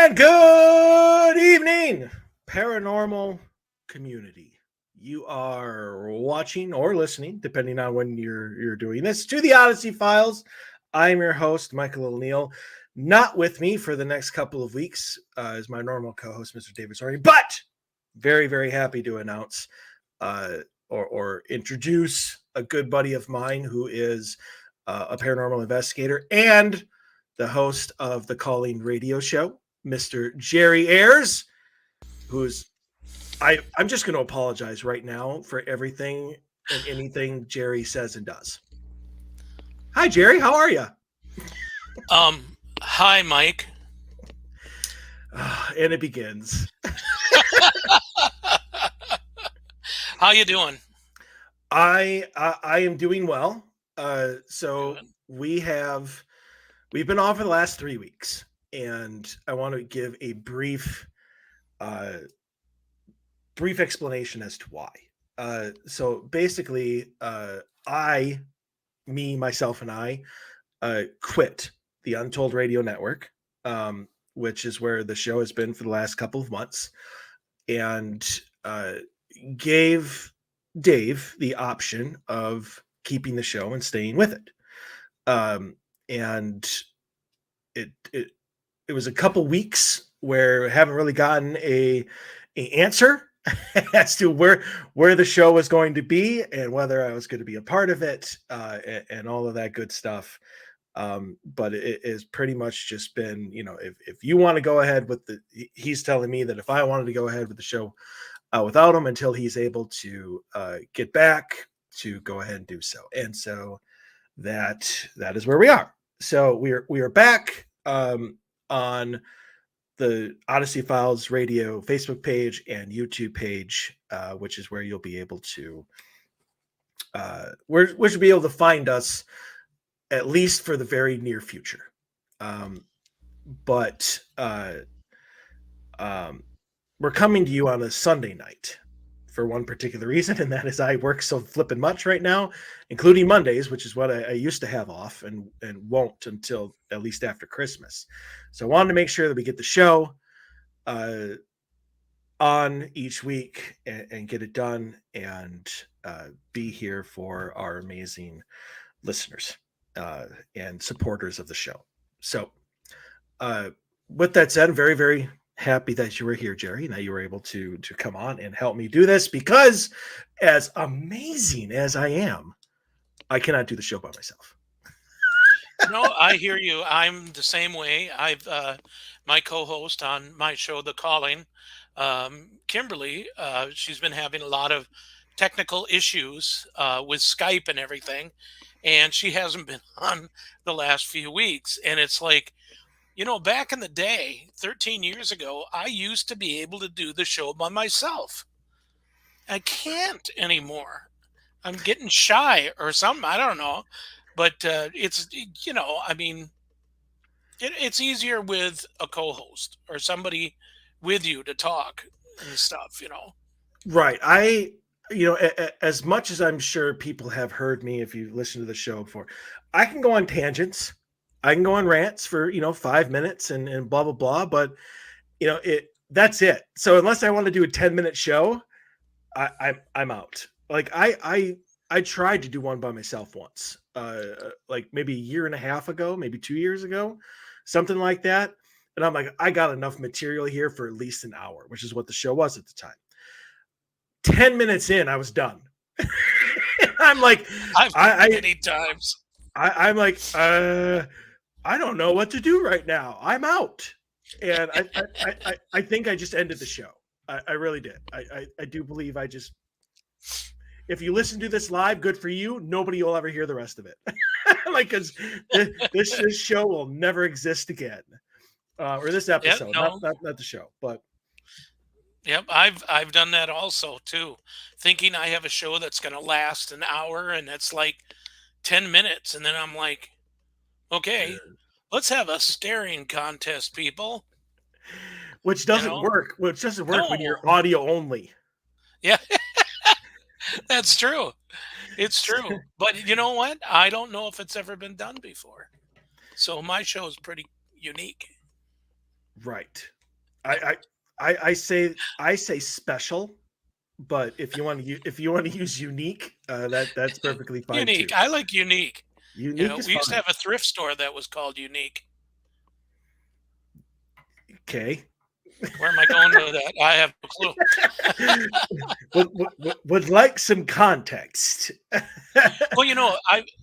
And good evening, paranormal community. You are watching or listening, depending on when you're doing this, to the Odyssey Files. I'm your host, Michael O'Neill. Not with me for the next couple of weeks is my normal co-host, Mr. David Sorry, but very, very happy to announce or introduce a good buddy of mine who is a paranormal investigator and the host of the Calling Radio Show, Mr. Jerry Ayres, who's I'm just going to apologize right now for everything and anything Jerry says and does. Hi, Jerry. How are you? Hi, Mike. And it begins. How you doing? I am doing well. So Good. we've been off for the last 3 weeks, and I want to give a brief explanation as to why. So basically, myself, and I quit the Untold Radio Network, which is where the show has been for the last couple of months, and gave Dave the option of keeping the show and staying with it. And it was a couple weeks where I haven't really gotten a answer as to where the show was going to be and whether I was going to be a part of it, and all of that good stuff. But it has pretty much just been, if you want to go ahead with he's telling me that if I wanted to go ahead with the show without him until he's able to get back, to go ahead and do so. And so that is where we are. So we are back on the Odyssey Files Radio Facebook page and YouTube page, which is where you'll be able to which will be able to find us at least for the very near future. But we're coming to you on a Sunday night for one particular reason, and that is I work so flippin' much right now, including Mondays, which is what I used to have off and won't until at least after Christmas. So I wanted to make sure that we get the show on each week and get it done and be here for our amazing listeners and supporters of the show. So with that said, I'm very, very happy that you were here, Jerry, and that you were able to come on and help me do this, because as amazing as I am, I cannot do the show by myself. No, I hear you. I'm the same way. I've my co-host on my show, The Calling, Kimberly. She's been having a lot of technical issues with Skype and everything, and she hasn't been on the last few weeks. And it's like, back in the day, 13 years ago, I used to be able to do the show by myself. I can't anymore. I'm getting shy or something. I don't know. But it's, I mean, it's easier with a co-host or somebody with you to talk and stuff. Right. As much as I'm sure people have heard me, if you listen to the show before, I can go on tangents. I can go on rants for 5 minutes and blah blah blah, but that's it. So unless I want to do a 10-minute show, I'm out. Like I tried to do one by myself once, like maybe a year and a half ago, maybe 2 years ago, something like that. And I'm like, I got enough material here for at least an hour, which is what the show was at the time. 10 minutes in, I was done. I'm like, I've done many times. I'm like, I don't know what to do right now. I'm out. And I think I just ended the show. I really did. I do believe if you listen to this live, good for you. Nobody will ever hear the rest of it. Like, because this show will never exist again. Or this episode, Yep, no. not the show, but. Yep, I've done that also too, thinking I have a show that's going to last an hour and it's like 10 minutes, and then I'm like, okay, let's have a staring contest, people. Which doesn't work. Which doesn't work when you're audio only. Yeah, that's true. It's true. But you know what? I don't know if it's ever been done before. So my show is pretty unique. Right. I I say special, but if you want to use unique, that's perfectly fine Unique. too. I like unique. Unique is We used to fine. have a thrift store that was called Unique. Okay. Where am I going with that? I have no clue. Would like some context. Well,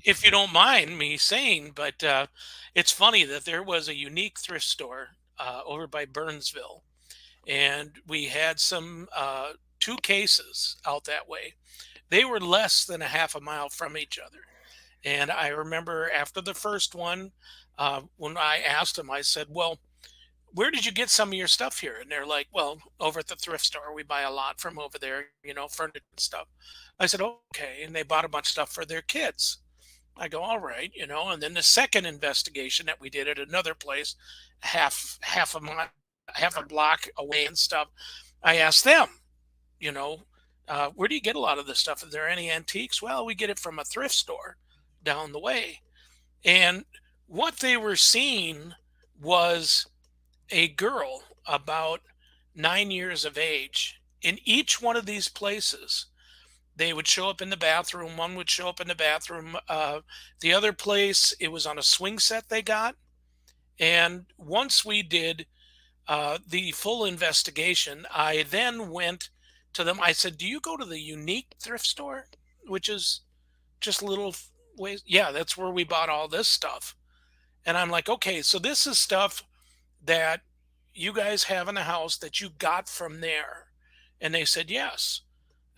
if you don't mind me saying, but it's funny that there was a Unique thrift store over by Burnsville, and we had some two cases out that way. They were less than a half a mile from each other. And I remember after the first one, when I asked them, I said, "Well, where did you get some of your stuff here?" And they're like, "Well, over at the thrift store. We buy a lot from over there, furniture and stuff." I said, "Okay." And they bought a bunch of stuff for their kids. I go, "All right." And then the second investigation that we did at another place, half a mile, half a block away and stuff, I asked them, you know, where do you get a lot of this stuff? Are there any antiques? Well, we get it from a thrift store down the way. And what they were seeing was a girl about 9 years of age. In each one of these places, they would show up in the bathroom. One would show up in the bathroom. The other place, it was on a swing set they got. And once we did the full investigation, I then went to them. I said, "Do you go to the Unique thrift store, which is just a little ways?" "Yeah, that's where we bought all this stuff." And I'm like, "Okay, so this is stuff that you guys have in the house that you got from there?" And they said, "Yes."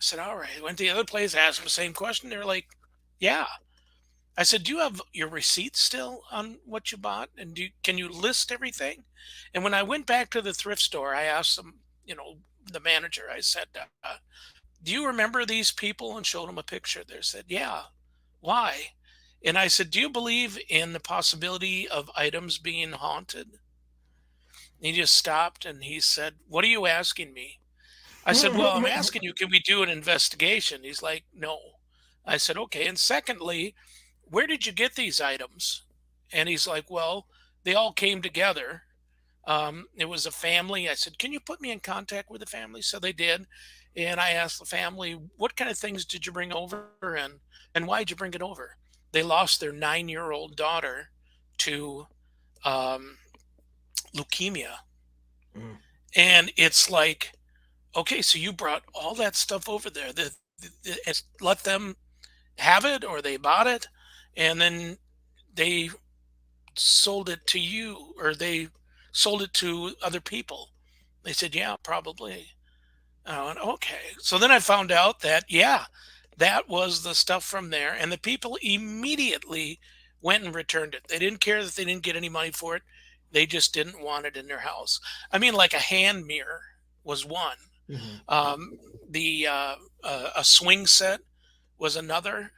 I said, "All right." Went to the other place, asked them the same question. They're like, "Yeah." I said, "Do you have your receipts still on what you bought? And can you list everything?" And when I went back to the thrift store, I asked them, the manager, I said, "Do you remember these people?" And showed them a picture. They said, "Yeah." "Why?" And I said, "Do you believe in the possibility of items being haunted?" He just stopped and he said, "What are you asking me?" I said, "Well, I'm asking you, can we do an investigation?" He's like, "No." I said, "Okay. And secondly, where did you get these items?" And he's like, "Well, they all came together. It was a family." I said, "Can you put me in contact with the family?" So they did. And I asked the family, "What kind of things did you bring over, and why'd you bring it over?" They lost their 9-year-old daughter to um, leukemia. Mm. And it's like, okay, so you brought all that stuff over there. Let them have it, or they bought it, and then they sold it to you, or they sold it to other people. They said, "Yeah, probably." I went, "Okay." So then I found out that, yeah, that was the stuff from there. And the people immediately went and returned it. They didn't care that they didn't get any money for it. They just didn't want it in their house. I mean, like a hand mirror was one. Mhm. Um, the A swing set was another.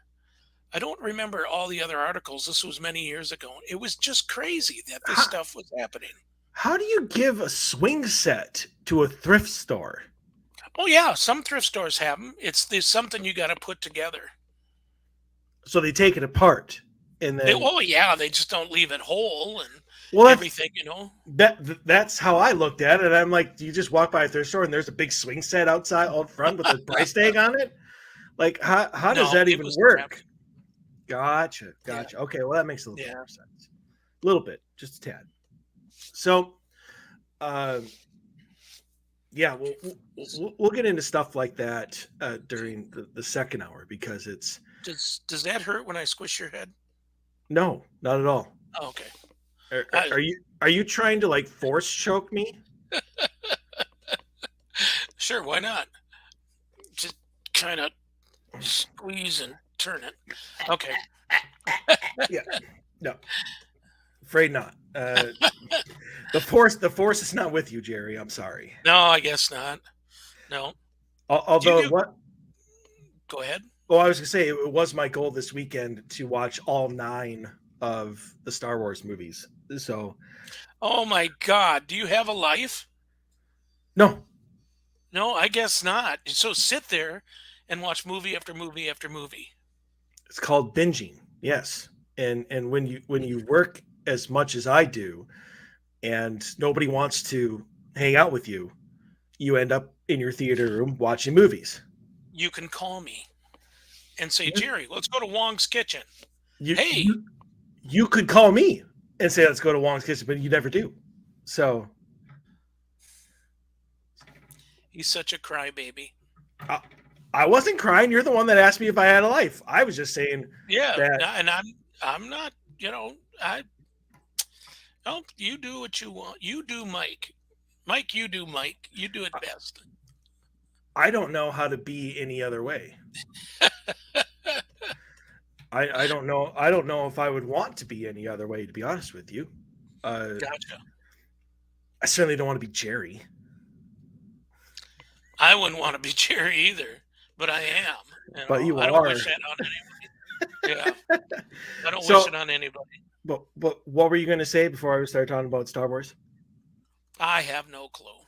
I don't remember all the other articles. This was many years ago. It was just crazy that this How stuff was happening. how do you give a swing set to a thrift store? Oh yeah, some thrift stores have them. There's something you got to put together. So they take it apart and then Oh yeah, they just don't leave it whole and well that's everything. that's how I looked at it. I'm like, do you just walk by a thrift store and there's a big swing set outside out front with a price tag on it? Like how does No, that it even was work? wrapped. Gotcha, Yeah, gotcha. Okay, well that makes a little bit yeah. more sense. A little bit, just a tad. So, um, yeah, we'll get into stuff like that during the second hour because it's Does that hurt when I squish your head? no, not at all. Oh, okay. Are, I, are you trying to like force choke me? sure, why not? Just kind of squeeze and turn it. Okay. Yeah, no, afraid not. The force is not with you, Jerry. I'm sorry. No, I guess not. No. Do you Although do? what? Go ahead. Well, I was gonna say it was my goal this weekend to watch all 9 of the Star Wars movies. So Oh my God. Do you have a life? no, No, I guess not. So sit there and watch movie after movie after movie. it's called binging. Yes, and when you work as much as I do, and nobody wants to hang out with you, you end up in your theater room watching movies. You can call me and say, You Jerry, let's go to Wong's Kitchen. you Hey, you, you could call me and say let's go to Wong's Kitchen, but you never do. So he's such a crybaby. I, I wasn't crying. You're the one that asked me if I had a life. I was just saying Yeah, that and I'm not. I oh, you do what you want. You do Mike. Mike, you do Mike. You do it best. I don't know how to be any other way. I don't know. I don't know if I would want to be any other way, to be honest with you. Uh, Gotcha. I certainly don't want to be Jerry. I wouldn't want to be Jerry either, but I am. But you I don't are. wish that on anybody. Yeah, I don't wish So, it on anybody. but what were you going to say before I started talking about Star Wars? I have no clue. I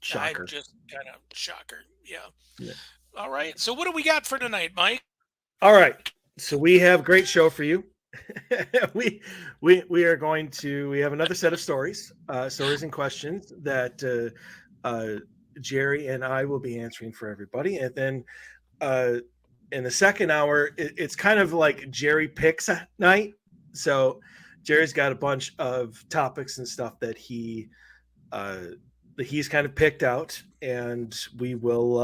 Shocker. just kind of shocker. Yeah. Yeah. All right. So what do we got for tonight, Mike? All right. So we have a great show for you. We are going to we have another set of stories and questions that Jerry and I will be answering for everybody, and then uh, in the second hour, it's kind of like Jerry picks a night. So Jerry's got a bunch of topics and stuff uh, that he's kind of picked out, and we will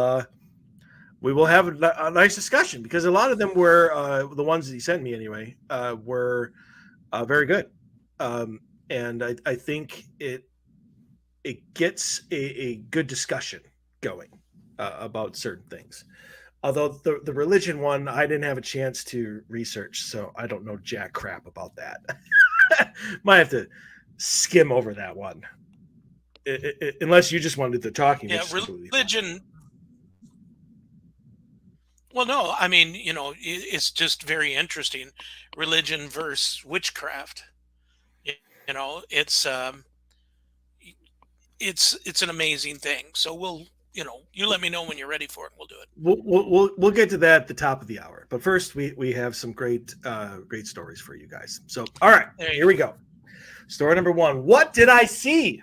have a nice discussion because a lot of them were the ones that he sent me anyway were very good, and I think it gets a good discussion going about certain things. Although the religion one, I didn't have a chance to research, so I don't know jack crap about that. Might have to skim over that one, unless you just wanted the talking. Yeah, Which is completely fine. religion. Well, no, I mean, it's just very interesting. Religion versus witchcraft. Y- You know, it's an amazing thing. So you let me know when you're ready for it. We'll do it. We'll get to that at the top of the hour. But first, we have some great stories for you guys. So, all right, There you here we go. Story number one. What did I see?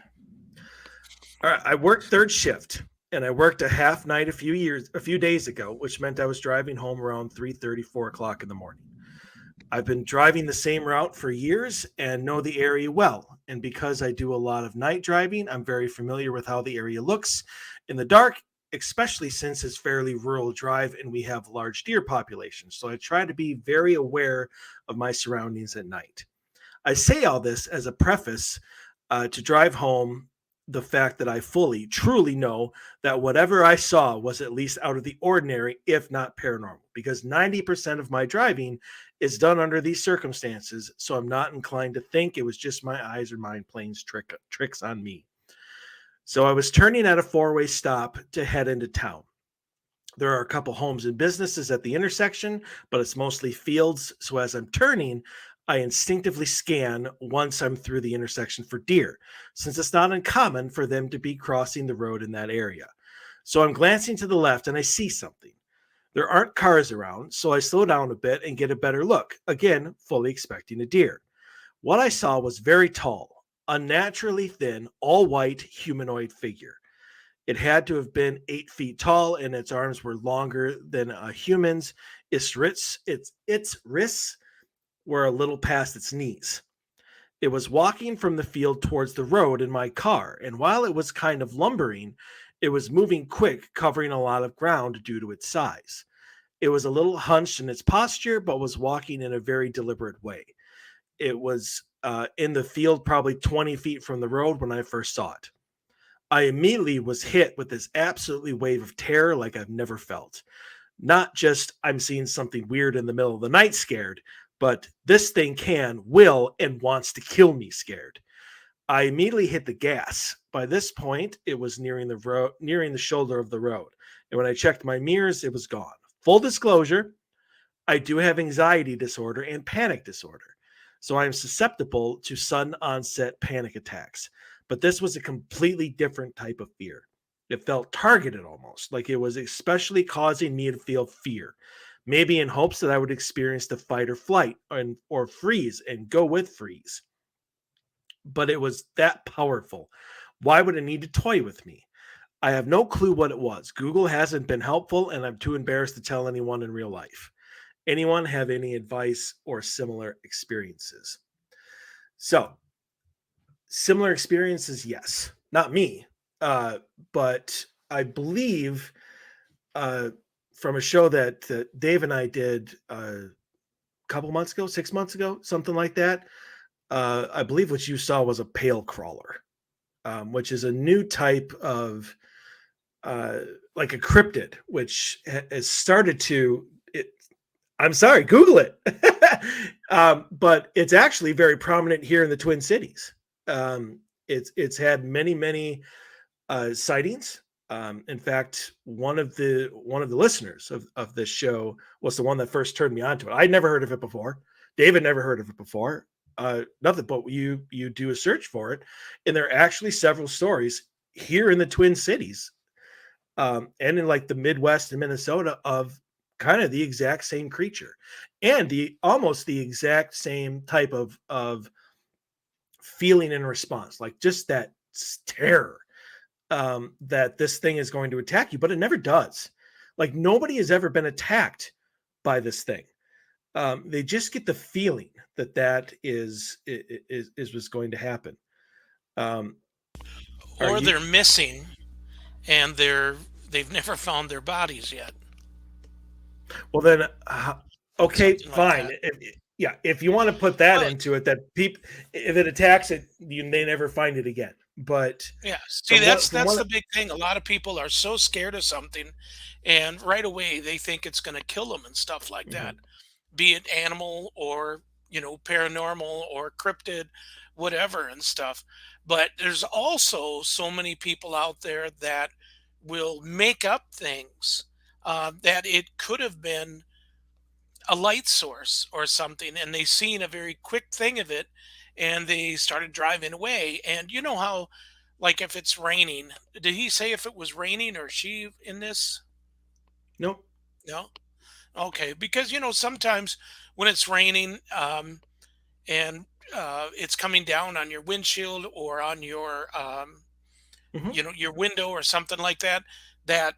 All right, I worked third shift, and I worked a half night a few days ago, which meant I was driving home around 3:30, 4 o'clock in the morning. I've been driving the same route for years and know the area well. And because I do a lot of night driving, I'm very familiar with how the area looks in the dark, especially since it's fairly rural drive and we have large deer populations. So I try to be very aware of my surroundings at night. I say all this as a preface to drive home the fact that I fully, truly know that whatever I saw was at least out of the ordinary, if not paranormal, because 90% of my driving is done under these circumstances. So I'm not inclined to think it was just my eyes or mind playing tricks on me. So I was turning at a four-way stop to head into town. There are a couple homes and businesses at the intersection, but it's mostly fields. So as I'm turning, I instinctively scan once I'm through the intersection for deer, since it's not uncommon for them to be crossing the road in that area. So I'm glancing to the left and I see something. There aren't cars around, so I slow down a bit and get a better look, again, fully expecting a deer. What I saw was very tall, unnaturally thin, all white humanoid figure. It had to have been 8 feet tall, and its arms were longer than a human's. Its wrists were a little past its knees. It was walking from the field towards the road in my car, and while it was kind of lumbering, it was moving quick, covering a lot of ground due to its size. It was a little hunched in its posture, but was walking in a very deliberate way. It was in the field, probably 20 feet from the road when I first saw it. I immediately was hit with this absolutely wave of terror like I've never felt. Not just I'm seeing something weird in the middle of the night scared, but this thing will, and wants to kill me scared. I immediately hit the gas. By this point, it was nearing the shoulder of the road. And when I checked my mirrors, it was gone. Full disclosure, I do have anxiety disorder and panic disorder. So I am susceptible to sudden onset panic attacks. But this was a completely different type of fear. It felt targeted almost, like it was especially causing me to feel fear, maybe in hopes that I would experience the fight or flight or freeze and go with freeze. but it was that powerful. Why would it need to toy with me? I have no clue what it was. Google hasn't been helpful, and I'm too embarrassed to tell anyone in real life. Anyone have any advice or similar experiences? So, similar experiences, yes. Not me, but I believe uh, from a show that Dave and I did a couple months ago, 6 months ago, something like that. I believe what you saw was a pale crawler, which is a new type of uh, like a cryptid, which has started to. I'm sorry, Google it. But it's actually very prominent here in the Twin Cities. It's had many sightings. In fact, one of the listeners of this show was the one that first turned me on to it. I'd never heard of it before. David never heard of it before. Nothing, but you do a search for it, and there are actually several stories here in the Twin Cities, and in like the Midwest and Minnesota of kind of the exact same creature, and the almost the exact same type of feeling and response, like just that terror, that this thing is going to attack you, but it never does. Like nobody has ever been attacked by this thing. They just get the feeling that is what's going to happen. Are Or you they're missing and they've never found their bodies yet. well then? Okay, Something like fine. that. Yeah, if you want to put that Well, into it, that people if it attacks it, they never find it again. But yeah. See, from what that's the big thing. A lot of people are so scared of something, and right away they think it's going to kill them and stuff like that. Mhm. Be it animal or paranormal or cryptid, whatever and stuff. But there's also so many people out there that will make up things, that it could have been a light source or something, and they seen a very quick thing of it, and they started driving away. And you know how, like, if it's raining, did he say if it was raining or she in this? Nope. No. Okay, because sometimes when it's raining, and it's coming down on your windshield or on your Hmm. your window or something like that, that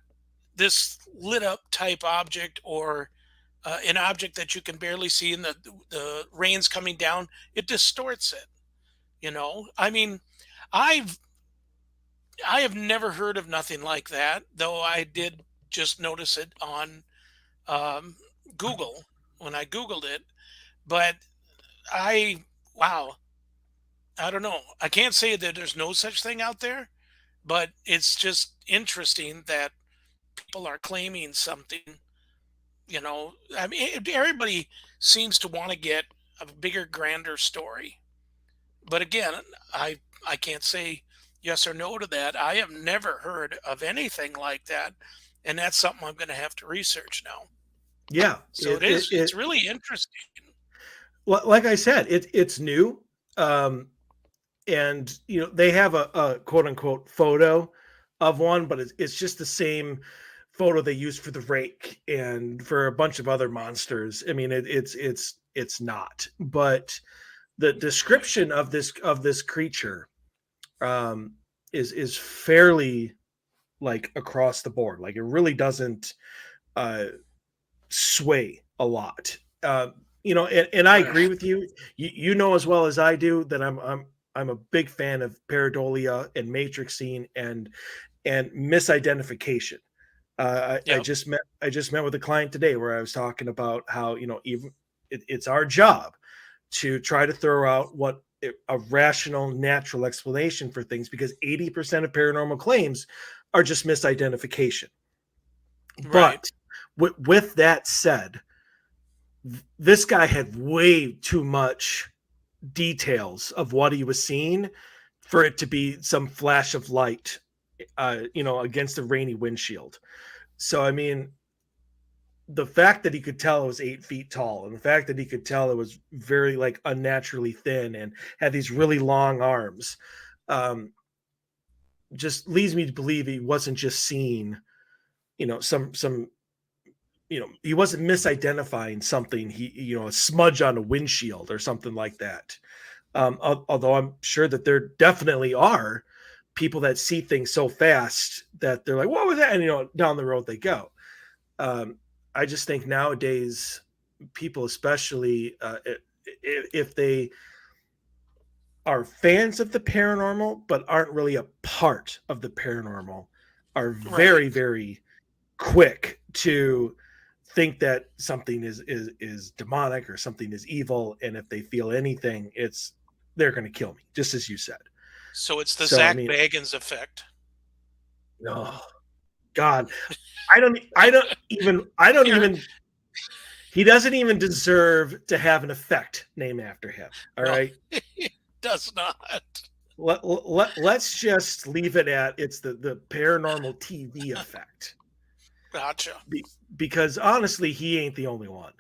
this lit up type object, or an object that you can barely see, and the rain's coming down, it distorts it. I mean, I've I have never heard of nothing like that, though I did just notice it on um, Google when I Googled it. But I, wow, I don't know. I can't say that there's no such thing out there, but it's just interesting that people are claiming something. I mean, everybody seems to want to get a bigger, grander story. But again, I can't say yes or no to that. I have never heard of anything like that, and that's something I'm going to have to research now. Yeah, So it's really interesting. like I said, it's new. Um, and they have a quote unquote photo of one, but it's just the same photo they used for the rake and for a bunch of other monsters. I mean, it's not, but the description of this creature, um, is fairly like across the board. Like it really doesn't uh, sway a lot. And I agree Right. with you. You know as well as I do that I'm a big fan of pareidolia and matrixing and misidentification. Yep. I just met with a client today where I was talking about how even it's our job to try to throw out what a rational, natural explanation for things, because 80% of paranormal claims are just misidentification. Right. But with that said, this guy had way too much details of what he was seeing for it to be some flash of light, against a rainy windshield. So, I mean, the fact that he could tell it was 8 feet tall, and the fact that he could tell it was very like unnaturally thin and had these really long arms, um, just leads me to believe he wasn't just seeing, some he wasn't misidentifying something, a smudge on a windshield or something like that. Although I'm sure that there definitely are people that see things so fast that they're like, "What was that?" And down the road they go. Um, I just think nowadays, people, especially if they are fans of the paranormal but aren't really a part of the paranormal, are Right. very, very quick to think that something is demonic or something is evil, and if they feel anything, they're going to kill me, just as you said. So it's the So I Zach mean, Bagans effect. oh God, I don't You're even he doesn't even deserve to have an effect named after him. All no, right. it does not. Let's just leave it at it's the paranormal TV effect. Gotcha. Because honestly, he ain't the only one.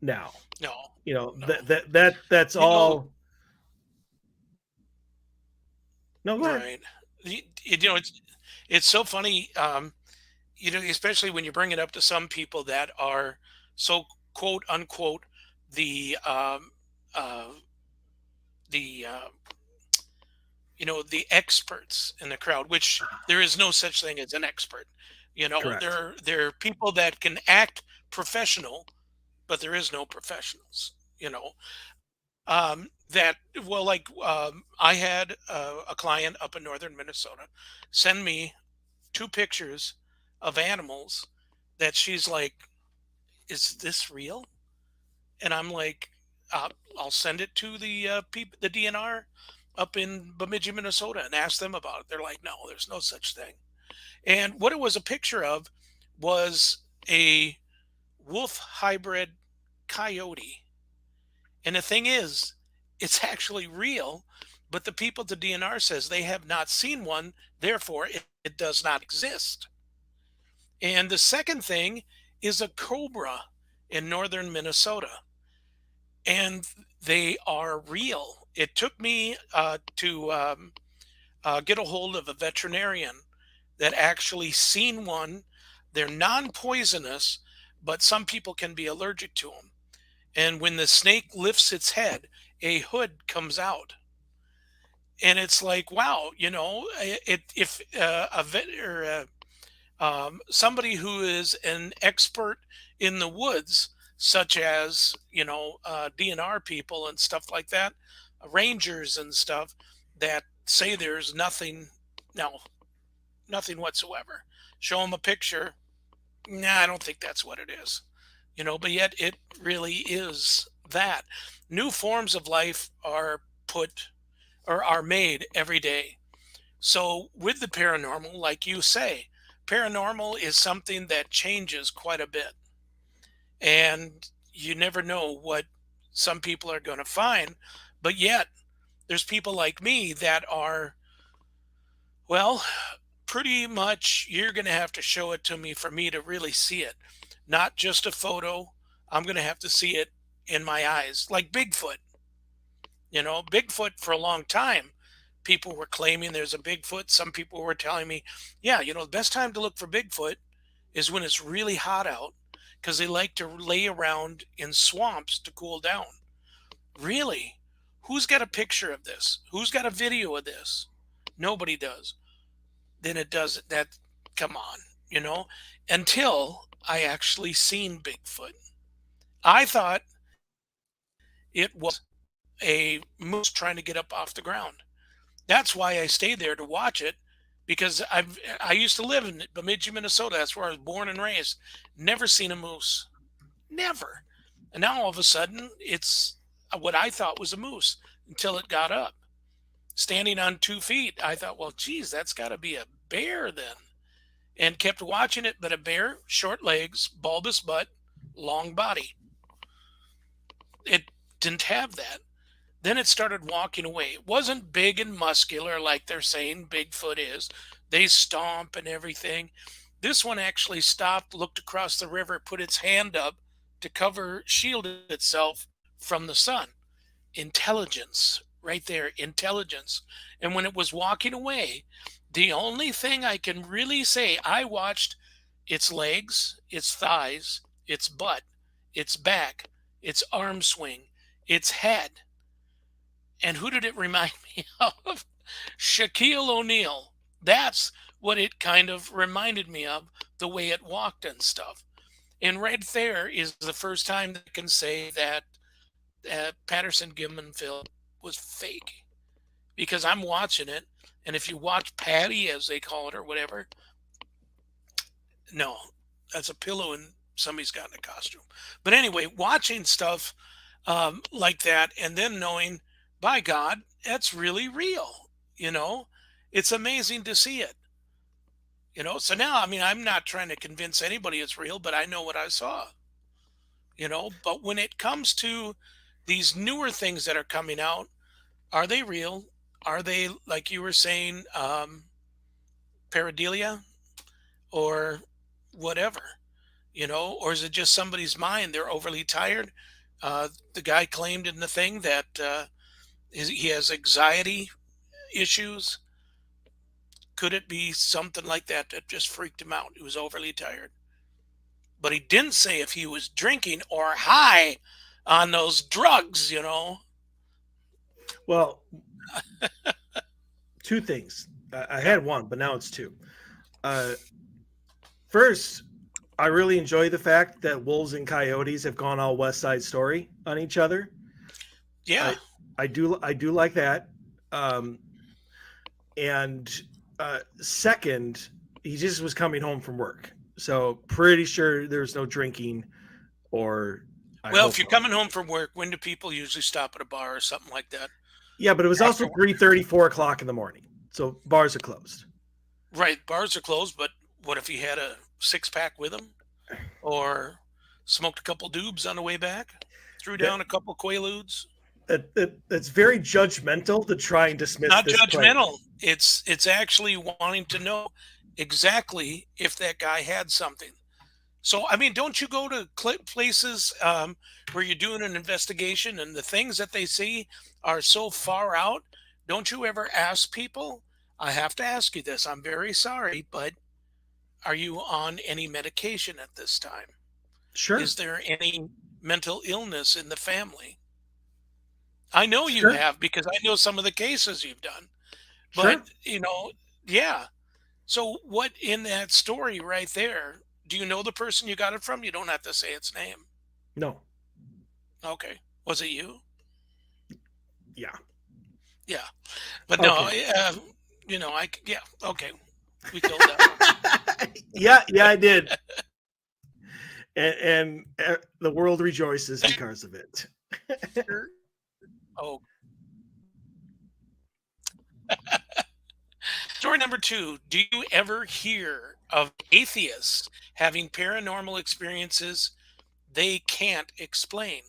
Now, No, no. that's You know, all. No, go ahead. right. It's so funny. Especially when you bring it up to some people that are so quote unquote the uh, the the experts in the crowd, which there is no such thing as an expert. Correct. There are people that can act professional, but there is no professionals. That well, like I had a client up in northern Minnesota send me two pictures of animals that she's like, "Is this real?" And I'm like, "I'll send it to the DNR up in Bemidji, Minnesota, and ask them about it." They're like, "No, there's no such thing." And what it was a picture of was a wolf hybrid coyote. And the thing is, it's actually real, but the people at the DNR says they have not seen one, therefore it does not exist. And the second thing is a cobra in northern Minnesota, and they are real. It took me to get a hold of a veterinarian that actually seen one. They're non-poisonous, but some people can be allergic to them. And when the snake lifts its head, a hood comes out, and it's like, wow, if a vet or somebody who is an expert in the woods, such as DNR people and stuff like that, rangers and stuff, that say there's nothing, no, nothing whatsoever. Show them a picture. Nah, I don't think that's what it is. But yet it really is that. New forms of life are put or are made every day. So with the paranormal, like you say, paranormal is something that changes quite a bit. And you never know what some people are going to find. But yet there's people like me that are, well, pretty much you're going to have to show it to me for me to really see it. Not just a photo. I'm going to have to see it in my eyes. Like Bigfoot. Bigfoot for a long time, people were claiming there's a Bigfoot. Some people were telling me, yeah, the best time to look for Bigfoot is when it's really hot out because they like to lay around in swamps to cool down. Really? Who's got a picture of this? Who's got a video of this? Nobody does. Then it does that. Come on, until I actually seen Bigfoot. I thought it was a moose trying to get up off the ground. That's why I stayed there to watch it, because I used to live in Bemidji, Minnesota. That's where I was born and raised. Never seen a moose. Never. And now all of a sudden it's what I thought was a moose until it got up. Standing on 2 feet, I thought, well, geez, that's got to be a bear then. And kept watching it, but a bear, short legs, bulbous butt, long body. It didn't have that. Then it started walking away. It wasn't big and muscular like they're saying Bigfoot is. They stomp and everything. This one actually stopped, looked across the river, put its hand up to shield itself from the sun. Intelligence, right there, intelligence. And when it was walking away, the only thing I can really say, I watched its legs, its thighs, its butt, its back, its arm swing, its head, And who did it remind me of? Shaquille O'Neal. That's what it kind of reminded me of, the way it walked and stuff. And right there is the first time that I can say that Patterson Gimlin film was fake, because I'm watching it, and if you watch Patty, as they call it, or whatever, no, that's a pillow and somebody's got in a costume. But anyway, watching stuff like that, and then knowing, by God, that's really real. You know, it's amazing to see it. So now, I mean, I'm not trying to convince anybody it's real, but I know what I saw. But when it comes to these newer things that are coming out, are they real? Are they, like you were saying, pareidolia or whatever? Or is it just somebody's mind? They're overly tired. The guy claimed in the thing that he has anxiety issues. Could it be something like that that just freaked him out? He was overly tired. But he didn't say if he was drinking or high on those drugs. Well, two things. I had one, but now it's two. First, I really enjoy the fact that wolves and coyotes have gone all West Side Story on each other. Yeah. I do like that. And second, he just was coming home from work, so pretty sure there's no drinking. Or Well, if you're coming home from work, when do people usually stop at a bar or something like that? Yeah, but it was also 3:30, 4 o'clock in the morning, so bars are closed. Right, bars are closed. But what if he had a 6-pack with him, or smoked a couple doobs on the way back, threw down a couple Quaaludes? That's very judgmental to try and dismiss. Not this judgmental. It's actually wanting to know exactly if that guy had something. So, I mean, don't you go to places where you're doing an investigation and the things that they see are so far out? Don't you ever ask people? I have to ask you this. I'm very sorry, but are you on any medication at this time? Sure. Is there any mental illness in the family? I know you Sure. have, because I know some of the cases you've done. Sure. But, yeah. So what in that story right there, do you know the person you got it from? You don't have to say its name. No. Okay. Was it you? Yeah. Yeah. But no, yeah. Okay. We killed that one. yeah, I did. And the world rejoices because of it. Oh. Story number 2. Do you ever hear of atheists having paranormal experiences they can't explain?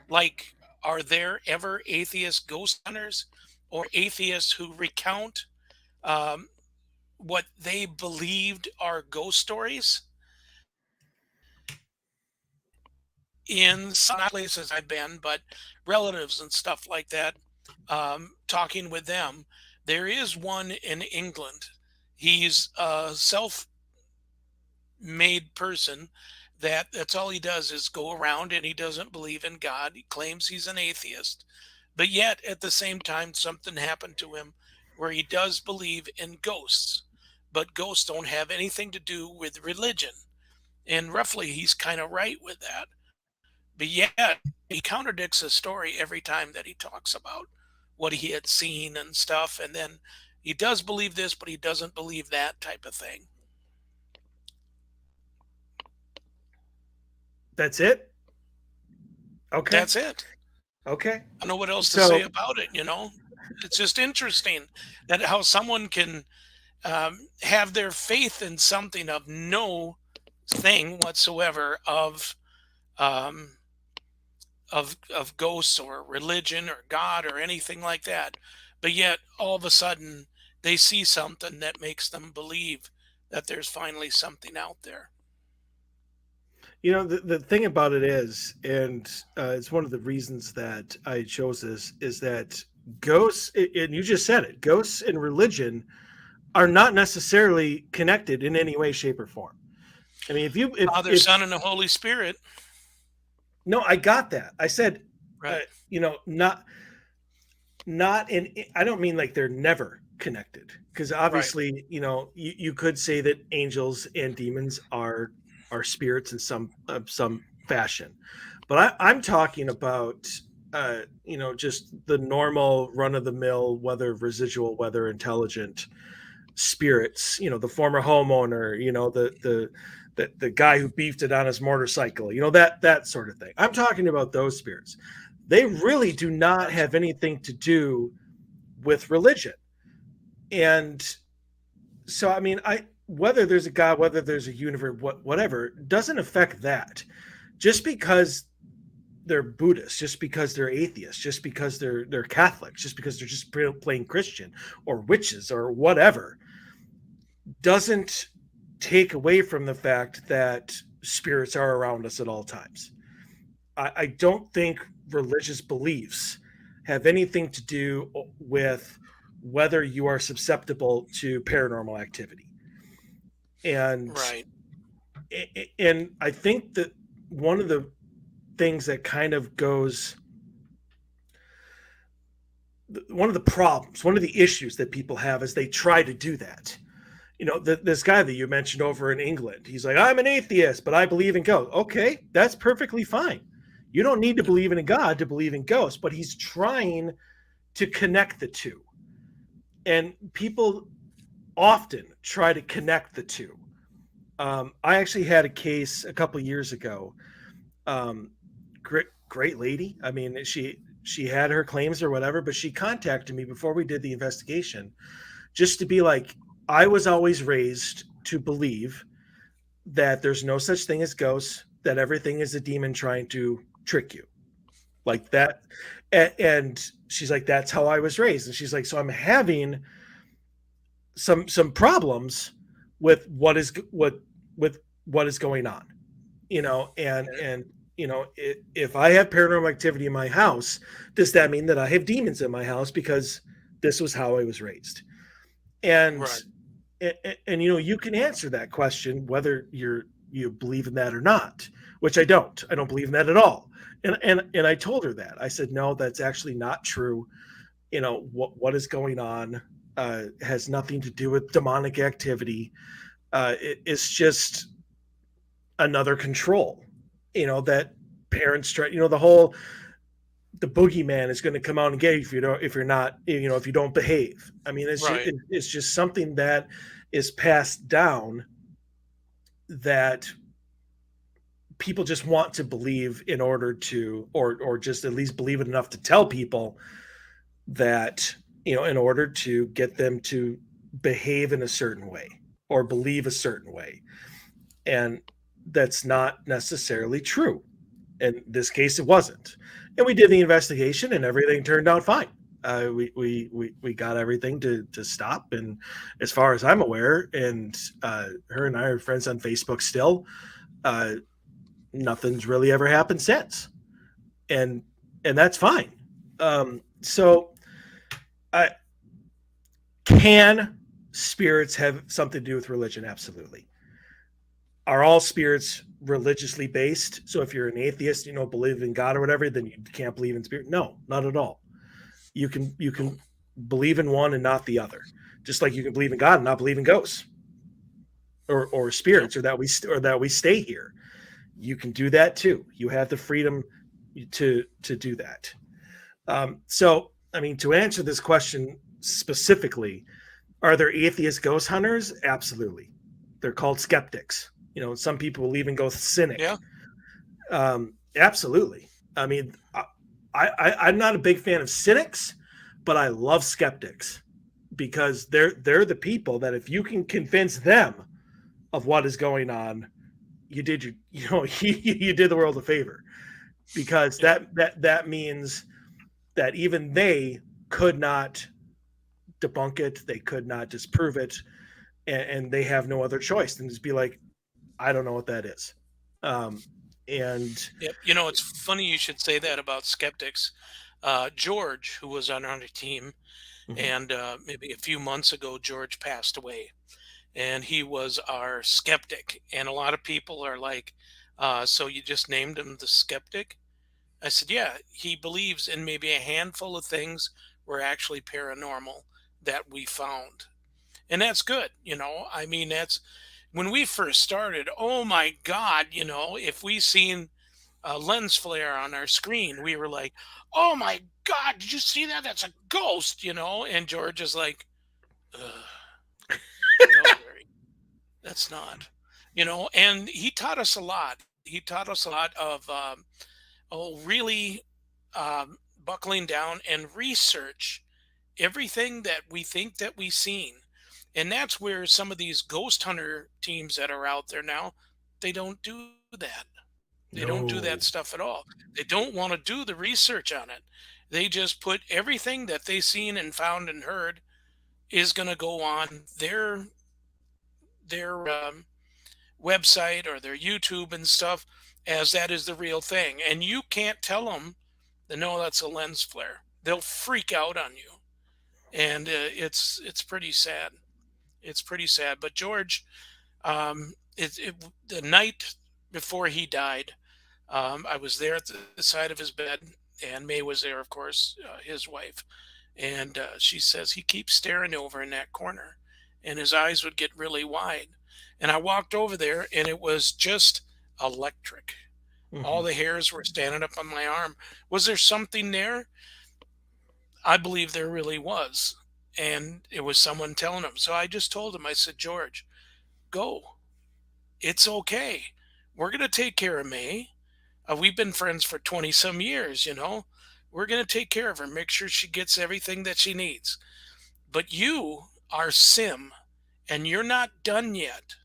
Like, are there ever atheist ghost hunters or atheists who recount what they believed are ghost stories? In some places I've been, but relatives and stuff like that, talking with them, there is one in England. He's a self-made person that's all he does is go around, and he doesn't believe in God. He claims he's an atheist, but yet at the same time something happened to him where he does believe in ghosts, but ghosts don't have anything to do with religion. And roughly he's kind of right with that. But yet he contradicts his story every time that he talks about what he had seen and stuff. And then he does believe this, but he doesn't believe that type of thing. That's it? Okay. That's it. Okay. I don't know what else to say about it. It's just interesting that how someone can have their faith in something of no thing whatsoever of ghosts or religion or God or anything like that, but yet all of a sudden they see something that makes them believe that there's finally something out there. The thing about it is, and it's one of the reasons that I chose this, is that ghosts, and you just said it, ghosts and religion are not necessarily connected in any way, shape, or form. I mean, if Father, Son, and the Holy Spirit. No, I got that. I said, right. Not. not in, I don't mean like they're never connected, because Right. obviously, you could say that angels and demons are spirits in some fashion, but I'm talking about just the normal run of the mill, whether residual, whether intelligent spirits, the former homeowner, the guy who beefed it on his motorcycle, that sort of thing. I'm talking about those spirits. They really do not Gotcha. have anything to do with religion. And so, I mean, whether there's a God, whether there's a universe, whatever, doesn't affect that. Just because they're Buddhists, just because they're atheists, just because they're Catholics, just because they're just plain Christian or witches or whatever, doesn't take away from the fact that spirits are around us at all times. I don't think religious beliefs have anything to do with whether you are susceptible to paranormal activity. And Right. and I think that one of the things that kind of goes, one of the problems, one of the issues that people have is they try to do that. This guy that you mentioned over in England, he's like, I'm an atheist, but I believe in ghosts. Okay, that's perfectly fine. You don't need to believe in a God to believe in ghosts, but he's trying to connect the two. And people often try to connect the two. I actually had a case a couple years ago. Great lady. I mean, she had her claims or whatever, but she contacted me before we did the investigation, just to be like, I was always raised to believe that there's no such thing as ghosts, that everything is a demon trying to trick you. Like that. And she's like, that's how I was raised. And she's like, so I'm having some problems with what is going on, and if I have paranormal activity in my house, does that mean that I have demons in my house because this was how I was raised? And Right. and you can answer that question whether you believe in that or not, which I don't believe in that at all. And I told her that. I said, no, that's actually not true. What is going on has nothing to do with demonic activity. It's just another control, that parents try, the boogeyman is going to come out and get you if you're not, if you don't behave. I mean, Right. it's just something that is passed down, that people just want to believe in order to, or just at least believe it enough to tell people that, in order to get them to behave in a certain way or believe a certain way. And that's not necessarily true. In this case, it wasn't. And we did the investigation, and everything turned out fine. We got everything to stop, and as far as I'm aware, and her and I are friends on Facebook still. Uh, Nothing's really ever happened since, and that's fine. So, I can spirits have something to do with religion? Absolutely. Are all spirits religiously based? So if you're an atheist, believe in God or whatever, then you can't believe in spirit? No, not at all. You can believe in one and not the other. Just like you can believe in God and not believe in ghosts or Yep. spirits, or that we stay here. You can do that too. You have the freedom to do that. So, I mean, to answer this question specifically, are there atheist ghost hunters? Absolutely. They're called skeptics. Some people will even go Yeah. cynic. Absolutely. I mean, I'm not a big fan of cynics, but I love skeptics, because they're the people that if you can convince them of what is going on, you did you did the world a favor, because Yep. that means that even they could not debunk it, they could not disprove it, and they have no other choice than just be like, I don't know what that is. And Yep. It's funny you should say that about skeptics. George, who was on our team, Mhm. and maybe a few months ago, George passed away, and he was our skeptic. And a lot of people are like, "So you just named him the skeptic?" I said, "Yeah, he believes in maybe a handful of things were actually paranormal that we found. And that's good. I mean, that's when we first started. Oh my God, if we seen a lens flare on our screen, we were like, oh my God, did you see that? That's a ghost. And George is like, no, Jerry, that's not. And he taught us a lot. He taught us a lot of, really buckling down and research everything that we think that we've seen. And that's where some of these ghost hunter teams that are out there now, they don't do that. They don't do that stuff No. at all. They don't want to do the research on it. They just put everything that they seen and found and heard is going to go on their website or their YouTube and stuff as that is the real thing. And you can't tell them that no, that's a lens flare. They'll freak out on you, and it's pretty sad. It's pretty sad. But George, the night before he died, I was there at the side of his bed, and May was there, of course, his wife, and she says he keeps staring over in that corner, and his eyes would get really wide. And I walked over there, and it was just electric. All Mhm. the hairs were standing up on my arm. Was there something there? I believe there really was. And it was someone telling him. So I just told him, I said, George, go. It's okay. We're going to take care of May. We've been friends for 20 some years. We're going to take care of her, make sure she gets everything that she needs. But you are Sim, and you're not done yet.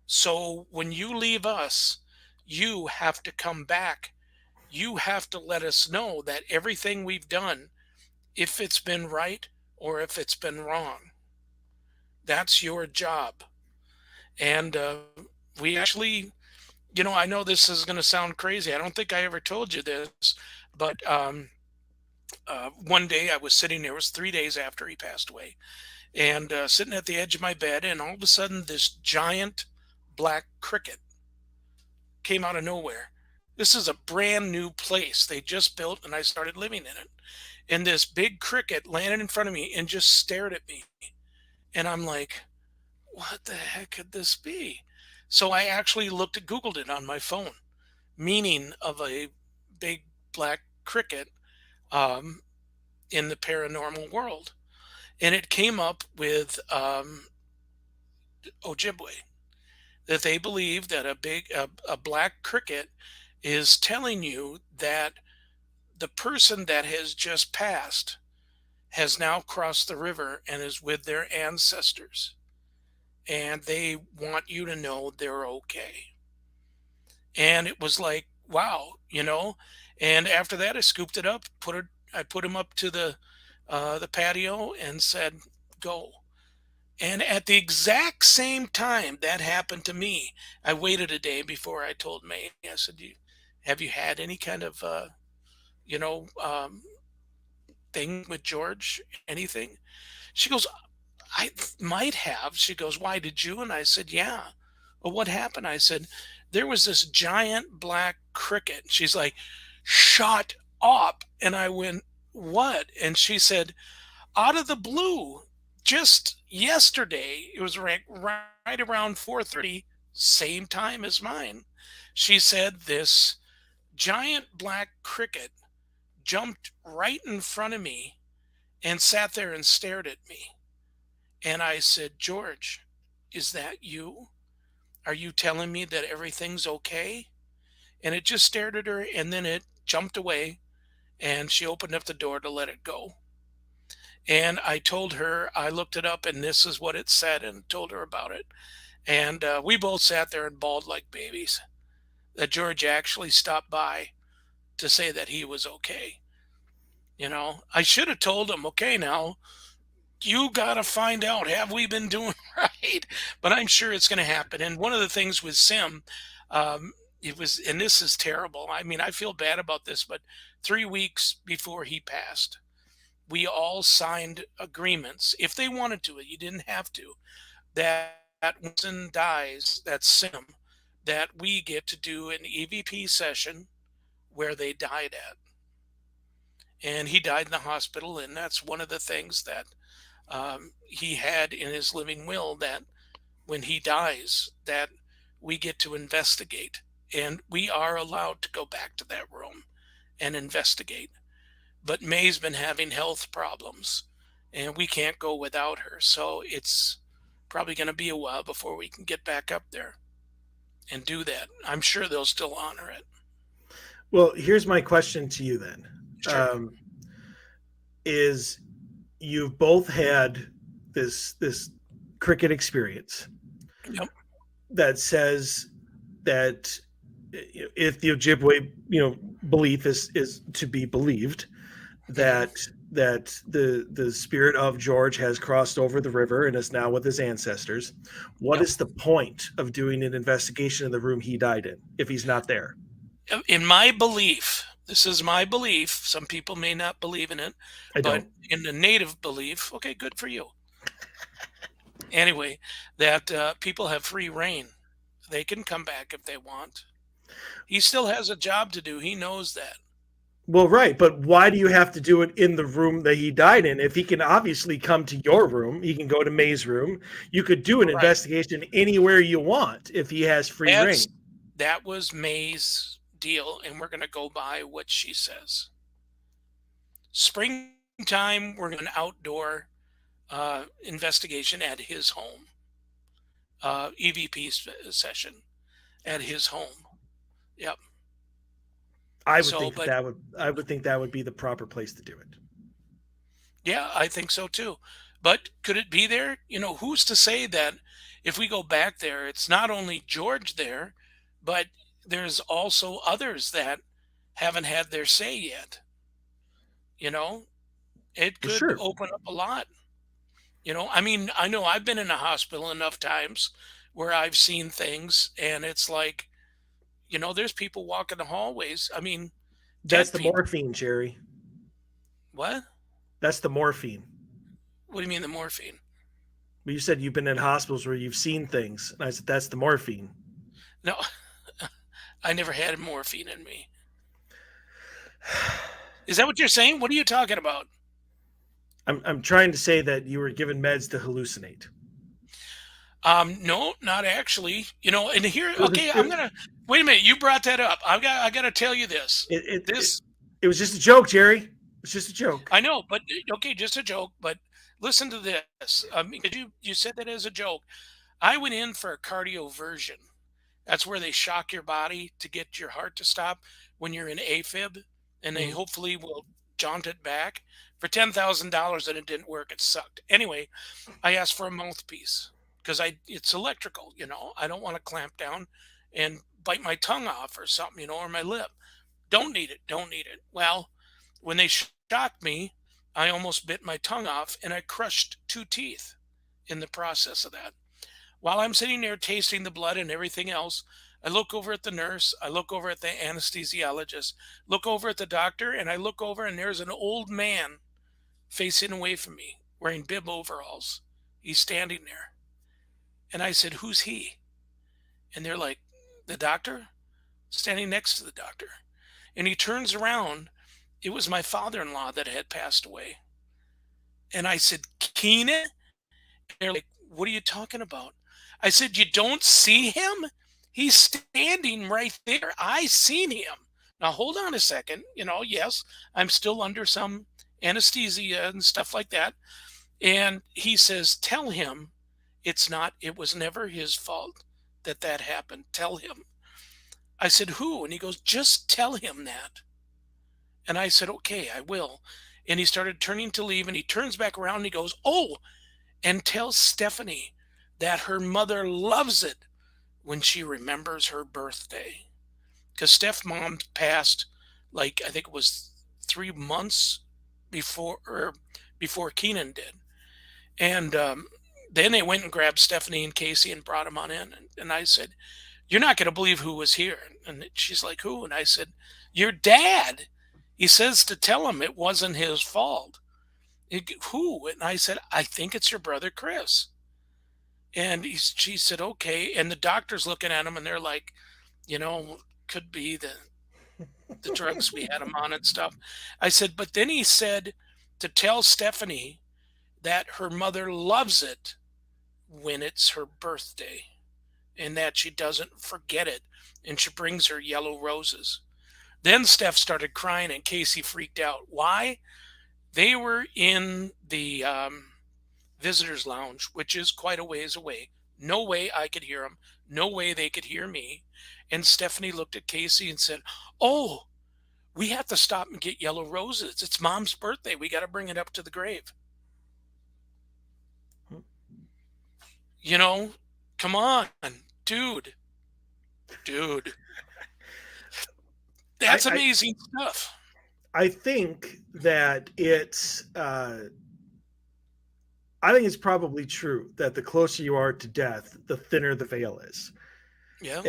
So when you leave us, you have to come back. You have to let us know that everything we've done, if it's been right or if it's been wrong, that's your job. And we actually, I know this is going to sound crazy. I don't think I ever told you this, but one day I was sitting there, it was 3 days after he passed away, and sitting at the edge of my bed, and all of a sudden, this giant black cricket came out of nowhere. This is a brand new place they just built, and I started living in it. And this big cricket landed in front of me and just stared at me. And I'm like, what the heck could this be? So I actually Googled it on my phone, meaning of a big black cricket um, in the paranormal world. And it came up with Ojibwe, that they believe that a black cricket is telling you that the person that has just passed has now crossed the river and is with their ancestors, and they want you to know they're okay. And it was like, wow. And after that, I scooped it up, I put him up to the patio, and said, "Go." And at the exact same time that happened to me, I waited a day before I told May. I said, "Have you had any kind of you know um, thing with George? Anything?" She goes, "I might have." She goes, "Why, did you?" And I said, "Yeah." "Well, what happened?" I said, "There was this giant black cricket." She's like, "Shut up." And I went, "What?" And she said, out of the blue, just yesterday, it was right around 4:30, same time as mine. She said this giant black cricket jumped right in front of me and sat there and stared at me. And I said, "George, is that you? Are you telling me that everything's okay?" And it just stared at her, and then it jumped away, and she opened up the door to let it go. And I told her, I looked it up, and this is what it said, and told her about it. And we both sat there and bawled like babies that George actually stopped by to say that he was okay. I should have told him, okay, now you got to find out, have we been doing right? But I'm sure it's going to happen. And one of the things with Sim, um, it was, and this is terrible. I mean, I feel bad about this, but 3 weeks before he passed, we all signed agreements. If they wanted to, you didn't have to. That when person dies, that's Sim, that we get to do an EVP session where they died at. and he died in the hospital. And that's one of the things that he had in his living will, that when he dies, that we get to investigate, and we are allowed to go back to that room and investigate. But May's been having health problems, and we can't go without her. So it's probably going to be a while before we can get back up there and do that. I'm sure they'll still honor it. Well, here's my question to you then. Sure. Um, is you've both had this cricket experience Yep. that says that if the Ojibwe belief is to be believed, Hmm. that the spirit of George has crossed over the river and is now with his ancestors. What Yep. is the point of doing an investigation in the room he died in if he's not there? In my belief, this is my belief. Some people may not believe in it, I but don't. in the native belief, okay, good for you. Anyway, that people have free reign. They can come back if they want. He still has a job to do. He knows that. Well, right, but why do you have to do it in the room that he died in? If he can obviously come to your room, he can go to May's room. You could do an Right. investigation anywhere you want if he has free reign. That's that was May's deal, and we're going to go by what she says. Springtime, we're going to outdoor investigation at his home, EVP session at his home. Yep. I would So, think but I would think that would be the proper place to do it. yeah, I think so too. But could it be there? Who's to say that if we go back there, it's not only George there, but there's also others that haven't had their say yet. You know, it Well, could sure. open up a lot. I mean, I know I've been in a hospital enough times where I've seen things, and it's like, there's people walking the hallways. I mean, That's dead the people. morphine, Jerry. What? That's the morphine. What do you mean the morphine? But you said you've been in hospitals where you've seen things. And I said, that's the morphine. No, I never had morphine in me. Is that what you're saying? What are you talking about? I'm trying to say that you were given meds to hallucinate. No, not actually. And here, It was okay, it, I'm gonna wait a minute. You brought that up. I gotta tell you this. it, it, it, This it was just a joke, Jerry. It's just a joke. I know, but okay, just a joke. But listen to this. Because you said that as a joke. I went in for a cardioversion. That's where they shock your body to get your heart to stop when you're in AFib, and they Mhm. hopefully will jaunt it back for $10,000, and it didn't work. It sucked. Anyway, I asked for a mouthpiece because it's electrical. I don't want to clamp down and bite my tongue off or something, or my lip. Don't need it. Don't need it. Well, when they shocked me, I almost bit my tongue off, and I crushed two teeth in the process of that. While I'm sitting there tasting the blood and everything else, I look over at the nurse, I look over at the anesthesiologist, look over at the doctor, and I look over and there's an old man facing away from me wearing bib overalls. He's standing there. And I said, "Who's he?" And they're like, "The doctor?" Standing next to the doctor. And he turns around. It was my father in law that had passed away. And I said, "Keenan?" They're like, "What are you talking about?" I said, "You don't see him? He's standing right there. I seen him." Now hold on a second. Yes, I'm still under some anesthesia and stuff like that. And he says, "Tell him it was never his fault that happened. Tell him." I said, "Who?" And he goes, "Just tell him that." And I said, "Okay, I will." And he started turning to leave, and he turns back around and he goes, "Oh, and tell Stephanie that her mother loves it when she remembers her birthday." Because Steph's mom passed, like, I think it was 3 months before Keenan did. And then they went and grabbed Stephanie and Casey and brought them on in. And I said, "You're not going to believe who was here." And she's like, "Who?" And I said, "Your dad. He says to tell him it wasn't his fault." "Who?" And I said, "I think it's your brother Chris." And she said, "Okay." And the doctor's looking at him and they're like, could be the the drugs we had him on and stuff. I said, but then he said to tell Stephanie that her mother loves it when it's her birthday and that she doesn't forget it and she brings her yellow roses. Then Steph started crying and Casey freaked out. Why? They were in the visitors lounge, which is quite a ways away. No way I could hear them. No way they could hear me. And Stephanie looked at Casey and said, "Oh, we have to stop and get yellow roses. It's mom's birthday. We got to bring it up to the grave." You know, come on, dude. Dude. That's amazing stuff. I think that I think it's probably true that the closer you are to death, the thinner the veil is. Yeah.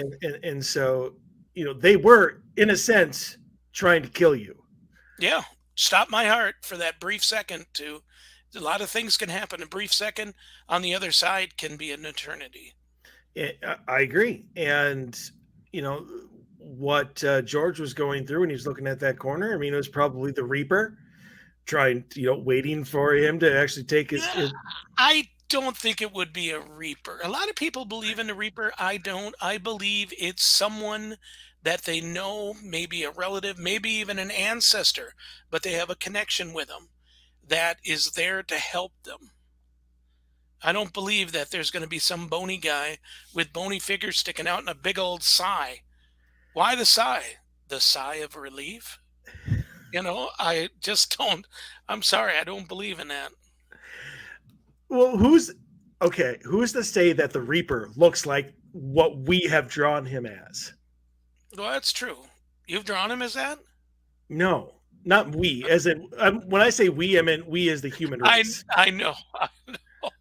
And so, they were, in a sense, trying to kill you. Yeah. Stop my heart for that brief second to a lot of things can happen. A brief second on the other side can be an eternity. I agree. And, what George was going through when he was looking at that corner, I mean, it was probably the Reaper trying, waiting for him to actually take his. I don't think it would be a Reaper. A lot of people believe in the Reaper. I don't. I believe it's someone that they know, maybe a relative, maybe even an ancestor, but they have a connection with them that is there to help them. I don't believe that there's going to be some bony guy with bony fingers sticking out and a big old sigh. Why the sigh? The sigh of relief? I just don't. I'm sorry, I don't believe in that. Well, who's to say that the Reaper looks like what we have drawn him as? Well, that's true. You've drawn him as that? No, not we. As in, when I say we, I mean we as the human race. I know.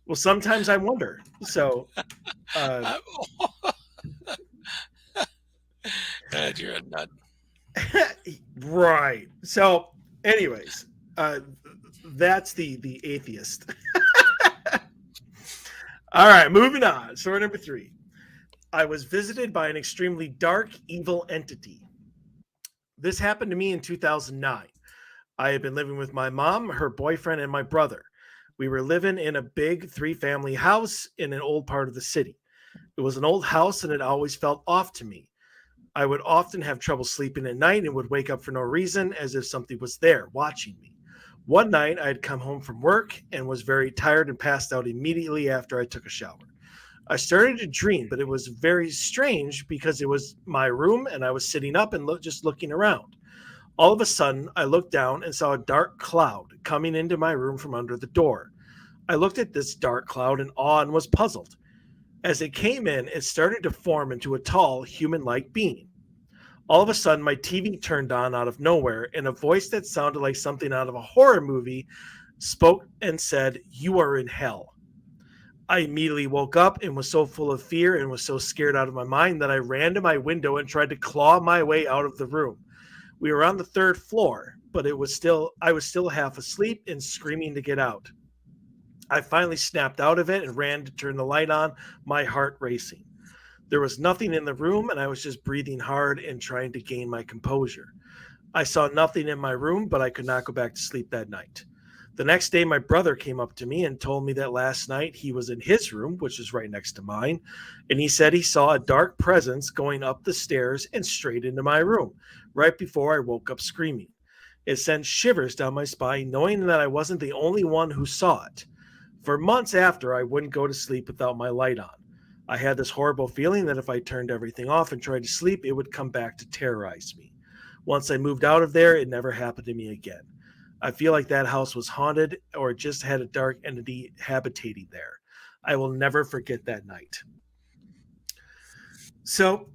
Well, sometimes I wonder. So, you're a nut. Right. So, anyways, that's the atheist. All right, moving on. Story number 3. I was visited by an extremely dark, evil entity. This happened to me in 2009. I had been living with my mom, her boyfriend, and my brother. We were living in a big 3-family house in an old part of the city. It was an old house and it always felt off to me. I would often have trouble sleeping at night and would wake up for no reason as if something was there watching me. One night I had come home from work and was very tired and passed out immediately after I took a shower. I started to dream, but it was very strange because it was my room and I was sitting up and just looking around. All of a sudden, I looked down and saw a dark cloud coming into my room from under the door. I looked at this dark cloud in awe and was puzzled. As it came in, it started to form into a tall, human-like being. All of a sudden, my TV turned on out of nowhere, and a voice that sounded like something out of a horror movie spoke and said, "You are in hell." I immediately woke up and was so full of fear and was so scared out of my mind that I ran to my window and tried to claw my way out of the room. We were on the 3rd floor, but I was still half asleep and screaming to get out. I finally snapped out of it and ran to turn the light on, my heart racing. There was nothing in the room, and I was just breathing hard and trying to gain my composure. I saw nothing in my room, but I could not go back to sleep that night. The next day, my brother came up to me and told me that last night he was in his room, which is right next to mine, and he said he saw a dark presence going up the stairs and straight into my room, right before I woke up screaming. It sent shivers down my spine, knowing that I wasn't the only one who saw it. For months after, I wouldn't go to sleep without my light on. I had this horrible feeling that if I turned everything off and tried to sleep, it would come back to terrorize me. Once I moved out of there, it never happened to me again. I feel like that house was haunted or just had a dark entity habitating there. I will never forget that night. So,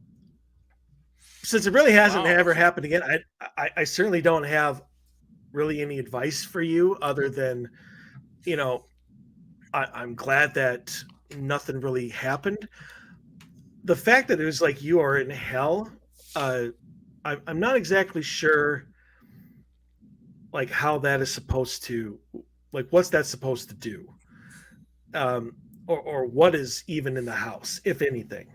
since it really hasn't ever happened again, I certainly don't have really any advice for you other than, I'm glad that nothing really happened. The fact that it was like you are in hell, I'm not exactly sure like how that is supposed to, like what's that supposed to do, or what is even in the house, if anything.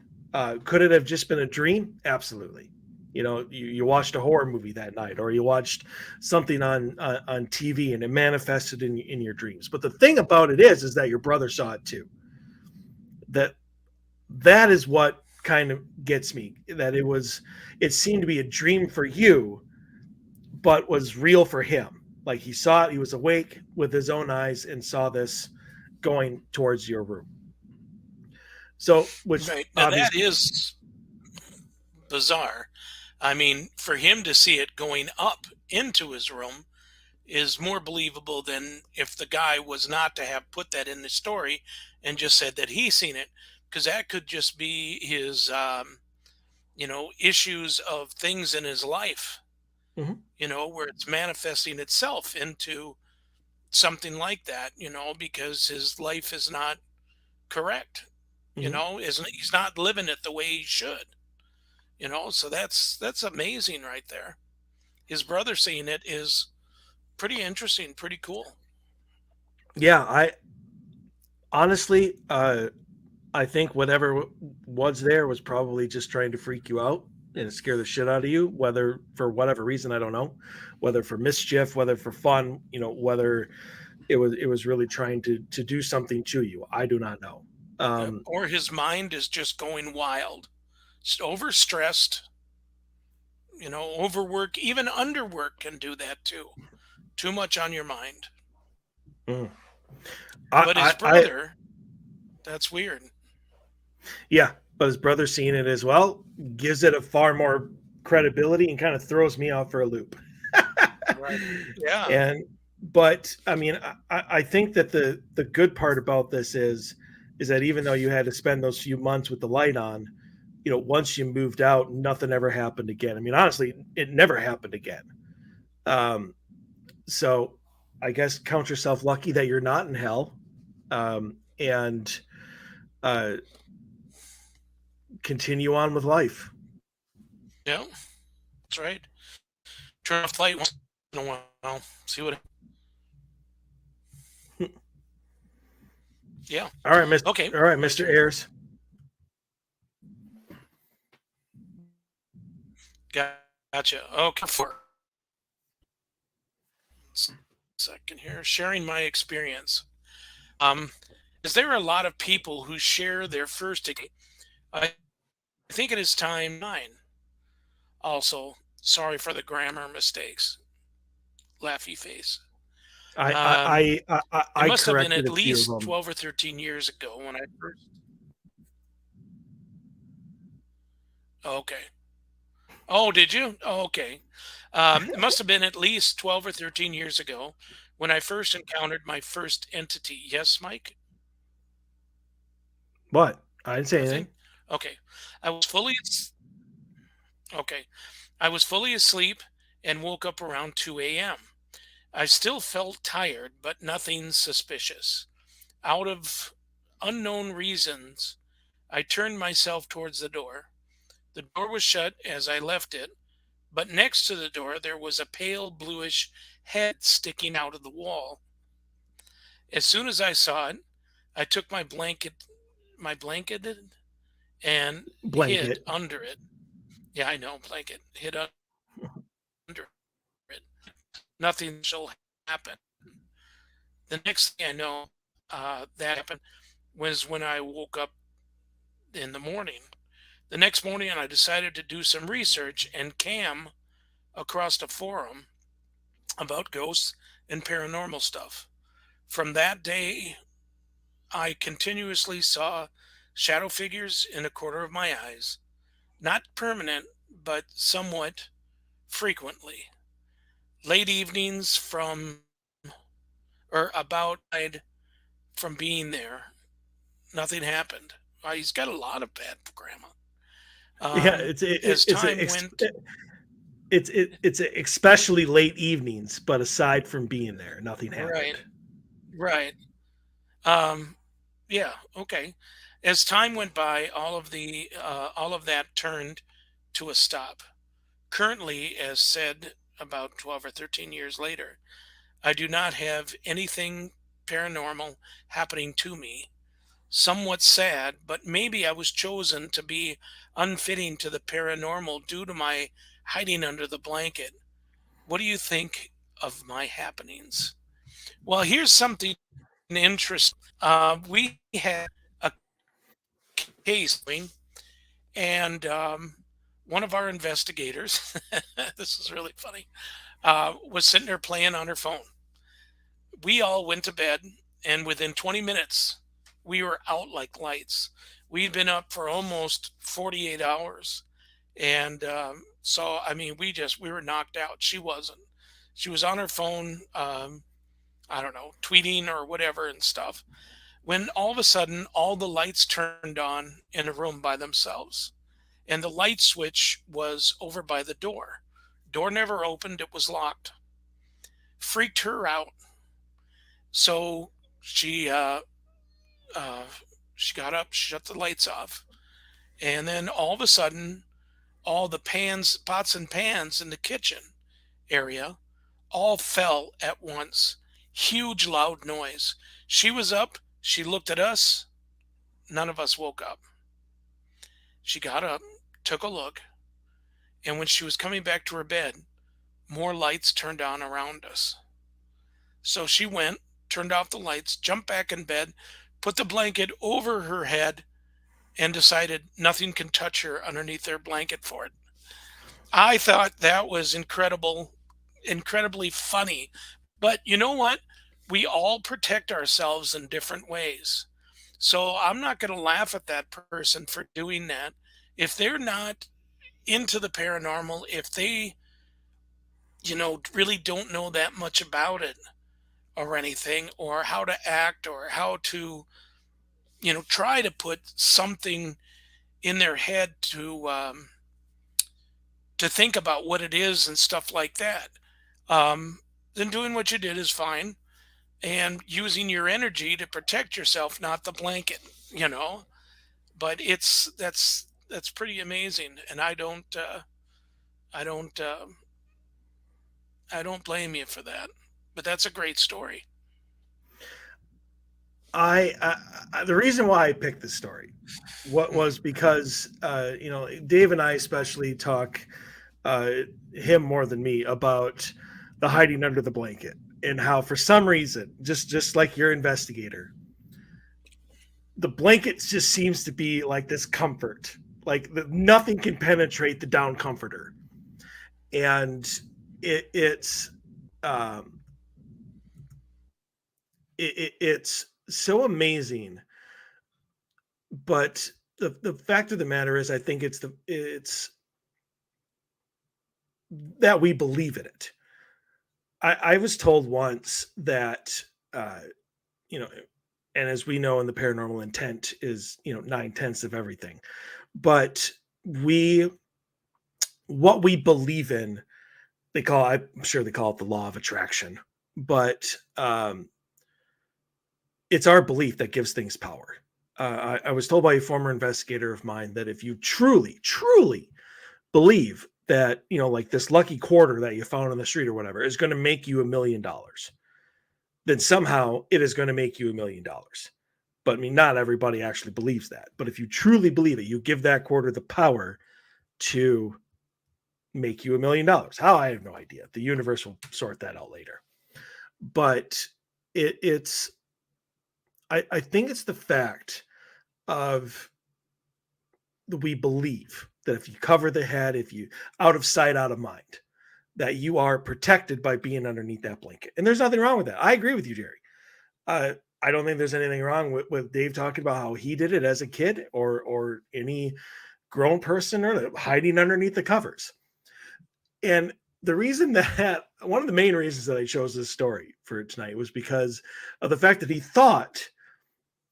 Could it have just been a dream? Absolutely. You watched a horror movie that night, or you watched something on TV, and it manifested in your dreams. But the thing about it is that your brother saw it too. That that is what kind of gets me. That it seemed to be a dream for you, but was real for him. Like he saw it, he was awake with his own eyes and saw this going towards your room. So, which Right. Now that obviously, is bizarre. I mean, for him to see it going up into his room is more believable than if the guy was not to have put that in the story and just said that he seen it, because that could just be his, issues of things in his life, mhm, where it's manifesting itself into something like that, because his life is not correct, mhm. isn't he's not living it the way he should, so that's amazing right there. His brother seeing it is pretty interesting, pretty cool. Yeah, I honestly, I think whatever was there was probably just trying to freak you out and scare the shit out of you, whether for whatever reason, I don't know, whether for mischief, whether for fun, whether it was really trying to do something to you. I do not know. Um, Or his mind is just going wild, overstressed, overwork, even underwork can do that too. Too much on your mind. mm. But his I brother, that's weird. yeah, but his brother seeing it as well gives it a far more credibility and kind of throws me off for a loop. Right. Yeah. And but I mean, I think that the good part about this is that even though you had to spend those few months with the light on, once you moved out, nothing ever happened again. I mean, honestly, it never happened again. Um, so I guess count yourself lucky that you're not in hell, and uh, continue on with life. Yeah. That's right. Turn off the light once in a while. See what. Yeah. All right, Mister. Okay. All right, My Mister turn. Ayres. Gotcha. Okay. For second here, sharing my experience. Um, is there a lot of people who share their first? I think it is time nine. Also, sorry for the grammar mistakes. Laughy face. I I Um, I I, it I must have been corrected at a few of least them. 12 or 13 years ago when I first. Okay. Oh, did you? Oh, okay. It must have been at least 12 or 13 years ago when I first encountered my first entity. Yes, Mike? What? I didn't say Nothing? anything. Okay. I was fully okay. I was fully asleep and woke up around 2 a.m. I still felt tired, but nothing suspicious. Out of unknown reasons, I turned myself towards the door. The door was shut as I left it, but next to the door there was a pale bluish head sticking out of the wall. As soon as I saw it, I took my blanket, and hid Blanket. under it. Yeah, I know, blanket, hid under it. Nothing shall happen. The next thing I know, that happened was when I woke up in the morning. The next morning, I decided to do some research and cam across a forum about ghosts and paranormal stuff. From that day, I continuously saw shadow figures in a corner of my eyes, not permanent, but somewhat frequently. Late evenings or about from being there, nothing happened. He's got a lot of bad grammar. Yeah, it's it, it- As it's a, time went, it's especially late evenings. But aside from being there, nothing right, happened. right. Um, yeah, okay. As time went by, all of that turned to a stop. Currently, as said about 12 or 13 years later, I do not have anything paranormal happening to me. somewhat sad, but maybe I was chosen to be unfitting to the paranormal due to my hiding under the blanket. What do you think of my happenings? Well, here's something interesting. We had a case, and one of our investigators, this is really funny, was sitting there playing on her phone. We all went to bed, and within 20 minutes, we were out like lights. We'd been up for almost 48 hours. And so, I mean, we were knocked out. She wasn't. She was on her phone, I don't know, tweeting or whatever and stuff. When all of a sudden, all the lights turned on in a room by themselves. And the light switch was over by the door. Door never opened, it was locked. Freaked her out. So she uh, she got up, shut the lights off, and then all of a sudden, all the pots and pans in the kitchen area, all fell at once. Huge, loud noise. She was up. She looked at us. None of us woke up. She got up, took a look, and when she was coming back to her bed, more lights turned on around us. So she went, turned off the lights, jumped back in bed, put the blanket over her head, and decided nothing can touch her underneath their blanket for it. I thought that was incredible, incredibly funny. But you know what? We all protect ourselves in different ways. So I'm not going to laugh at that person for doing that. If they're not into the paranormal, if they, really don't know that much about it or anything, or how to act or how to, try to put something in their head to think about what it is and stuff like that, then doing what you did is fine, and using your energy to protect yourself, not the blanket, you know. But that's pretty amazing, and I don't I don't blame you for that. But that's a great story. The reason why I picked this story, what Mhm. was because Dave and I especially talk, uh, him more than me, about the hiding under the blanket and how for some reason, just like your investigator, the blanket just seems to be like this comfort, like nothing can penetrate the down comforter, and it's um, it's so amazing. But the fact of the matter is, I think it's that we believe in it. I was told once that, uh, you know, and as we know in the paranormal, intent is, 9/10 of everything. But we what we believe in, I'm sure they call it the law of attraction, but it's our belief that gives things power. I was told by a former investigator of mine that if you truly, truly believe that, like this lucky quarter that you found on the street or whatever is going to make you $1 million, then somehow it is going to make you $1 million. But I mean, not everybody actually believes that. But if you truly believe it, you give that quarter the power to make you $1 million. How? I have no idea. The universe will sort that out later. But it's I think it's the fact of we believe that if you cover the head, if you out of sight, out of mind, that you are protected by being underneath that blanket. And there's nothing wrong with that. I agree with you, Jerry. Uh, I don't think there's anything wrong with Dave talking about how he did it as a kid or any grown person or hiding underneath the covers. And the reason that one of the main reasons that I chose this story for tonight was because of the fact that he thought,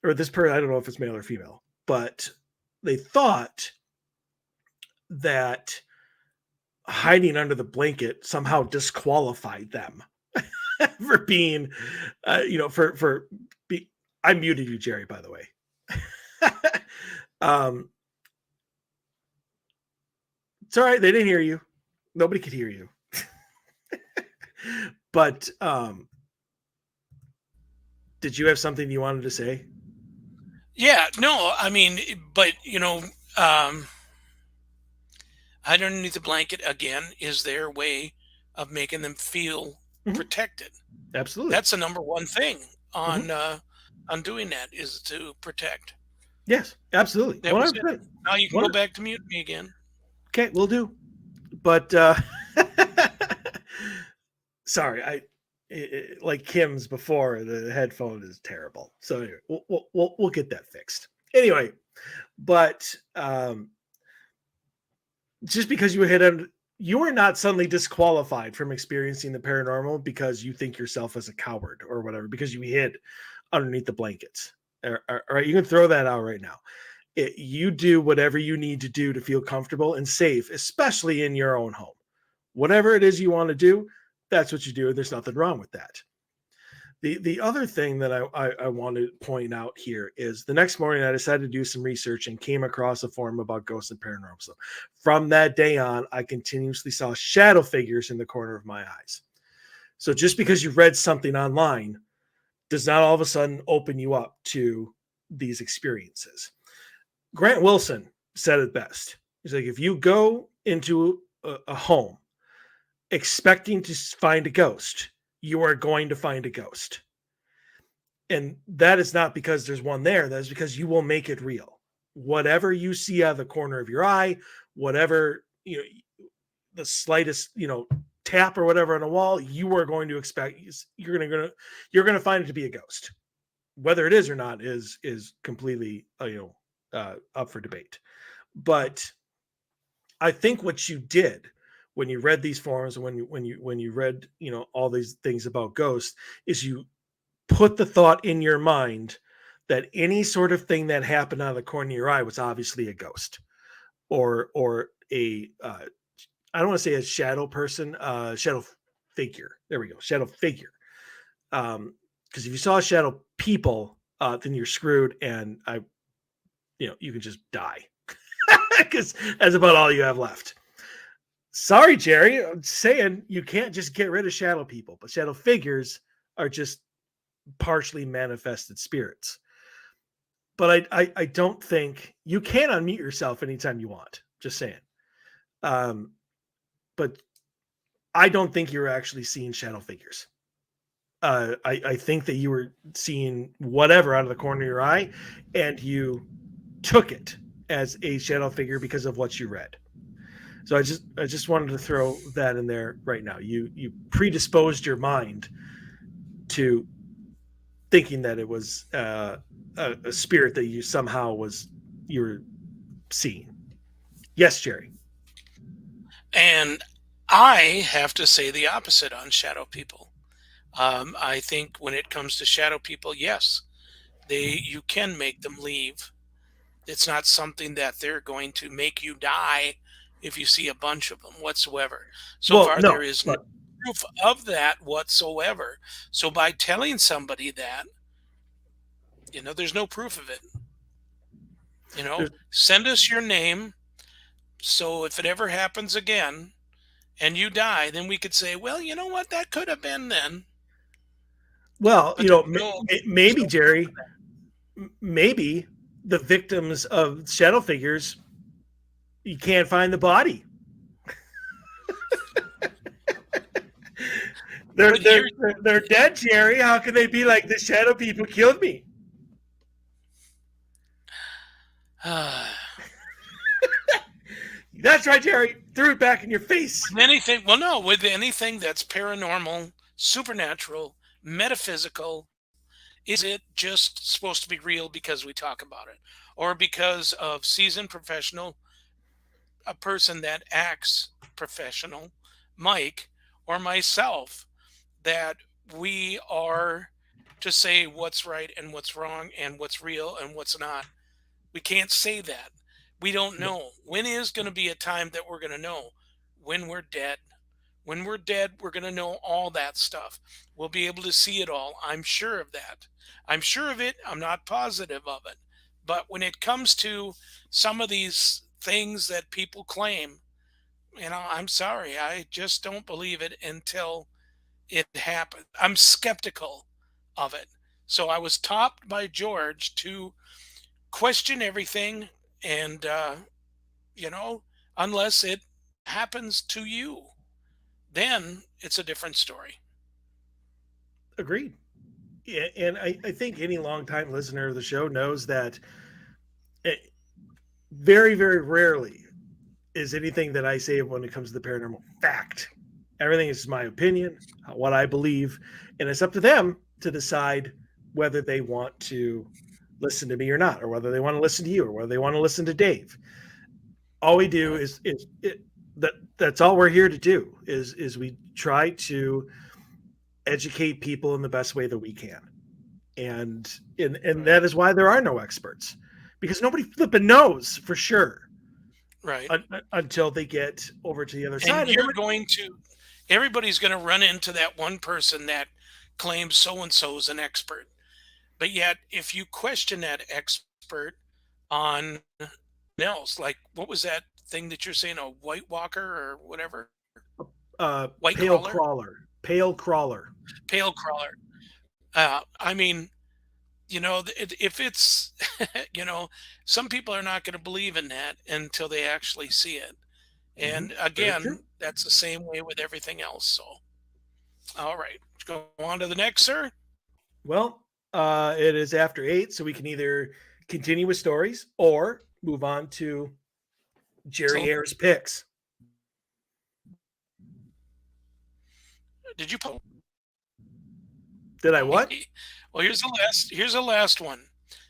or this person, I don't know if it's male or female, but they thought that hiding under the blanket somehow disqualified them for being, for I muted you, Jerry, by the way. um, it's all right. They didn't hear you. Nobody could hear you. But did you have something you wanted to say? Yeah, no, I mean, but um, hide underneath the blanket again is their way of making them feel Mhm. protected. Absolutely. That's the number one thing Mhm. on doing that is to protect. Yes, absolutely. That was it. 100%. Now you can go back to mute me again. Okay, we'll do. But sorry, like Kim's before, the headphone is terrible. So anyway, we'll get that fixed. Anyway, but just because you hit on, you are not suddenly disqualified from experiencing the paranormal because you think yourself as a coward or whatever, because you hid underneath the blankets. All right, you can throw that out right now. You do whatever you need to do to feel comfortable and safe, especially in your own home. Whatever it is you want to do, that's what you do. There's nothing wrong with that. The other thing that I want to point out here is the next morning I decided to do some research and came across a forum about ghosts and paranormal. So from that day on, I continuously saw shadow figures in the corner of my eyes. So just because you read something online does not all of a sudden open you up to these experiences. Grant Wilson said it best. He's like, if you go into a home expecting to find a ghost, you are going to find a ghost. And that is not because there's one there. That is because you will make it real. Whatever you see out of the corner of your eye, whatever, the slightest, tap or whatever on a wall, you are going to expect you're going to find it to be a ghost. Whether it is or not is completely up for debate. But I think what you did when you read these forums and when you read all these things about ghosts is you put the thought in your mind that any sort of thing that happened out of the corner of your eye was obviously a ghost or a I don't want to say a shadow person, shadow figure. There we go, shadow figure. Because if you saw shadow people, then you're screwed, and you can just die because that's about all you have left. Sorry, Jerry. I'm saying you can't just get rid of shadow people, but shadow figures are just partially manifested spirits. But I don't think you can unmute yourself anytime you want. Just saying. Um, but I don't think you're actually seeing shadow figures. I think that you were seeing whatever out of the corner of your eye, and you took it as a shadow figure because of what you read. So I just wanted to throw that in there right now. You predisposed your mind to thinking that it was a spirit that you were seeing. Yes, Jerry. And I have to say the opposite on shadow people. I think when it comes to shadow people, yes, you can make them leave. It's not something that they're going to make you die if you see a bunch of them whatsoever. So Well, far, there no, is no but proof of that whatsoever. So by telling somebody that, there's no proof of it. there's Send us your name. So if it ever happens again and you die, then we could say, well, you know what? That could have been then. well, But there's maybe no proof Jerry, of that. maybe the victims of shadow figures, you can't find the body. They're But they're here's they're, they're dead, Jerry. How can they be like the shadow people killed me? That's right, Jerry. Threw it back in your face. with anything. Well, no, with anything that's paranormal, supernatural, metaphysical, is it just supposed to be real because we talk about it, or because of seasoned professional, a person that acts professional, Mike or myself, that we are to say what's right and what's wrong and what's real and what's not. We can't say that. We don't know. When is going to be a time that we're going to know? When we're dead. When we're dead, we're going to know all that stuff. We'll be able to see it all. I'm sure of that. I'm sure of it. I'm not positive of it. But when it comes to some of these things that people claim, I'm sorry. I just don't believe it until it happened. I'm skeptical of it. So I was taught by George to question everything, and you know, unless it happens to you, then it's a different story. Agreed. Yeah, and I think any longtime listener of the show knows that it, very, very rarely is anything that I say when it comes to the paranormal fact. Everything is my opinion, what I believe, and it's up to them to decide whether they want to listen to me or not, or whether they want to listen to you, or whether they want to listen to Dave. All we do Right. is that's all we're here to do is we try to educate people in the best way that we can, and Right. that is why there are no experts, because nobody flipping knows for sure Right. until they get over to the other And side, and then you're going to, everybody's going to run into that one person that claims so and so is an expert. But yet, if you question that expert on else, like what was that thing that you're saying, a White Walker or whatever, White pale Crawler, crawler, pale crawler. Pale Crawler. I mean, if it's, you know, some people are not going to believe in that until they actually see it. Mm-hmm. And Very true. again, that's the same way with everything else. So, all right, go on to the next, sir. Well, it is after 8, so we can either continue with stories or move on to Jerry So, Ayres picks. did you put Did I me? what? Well, here's the last one.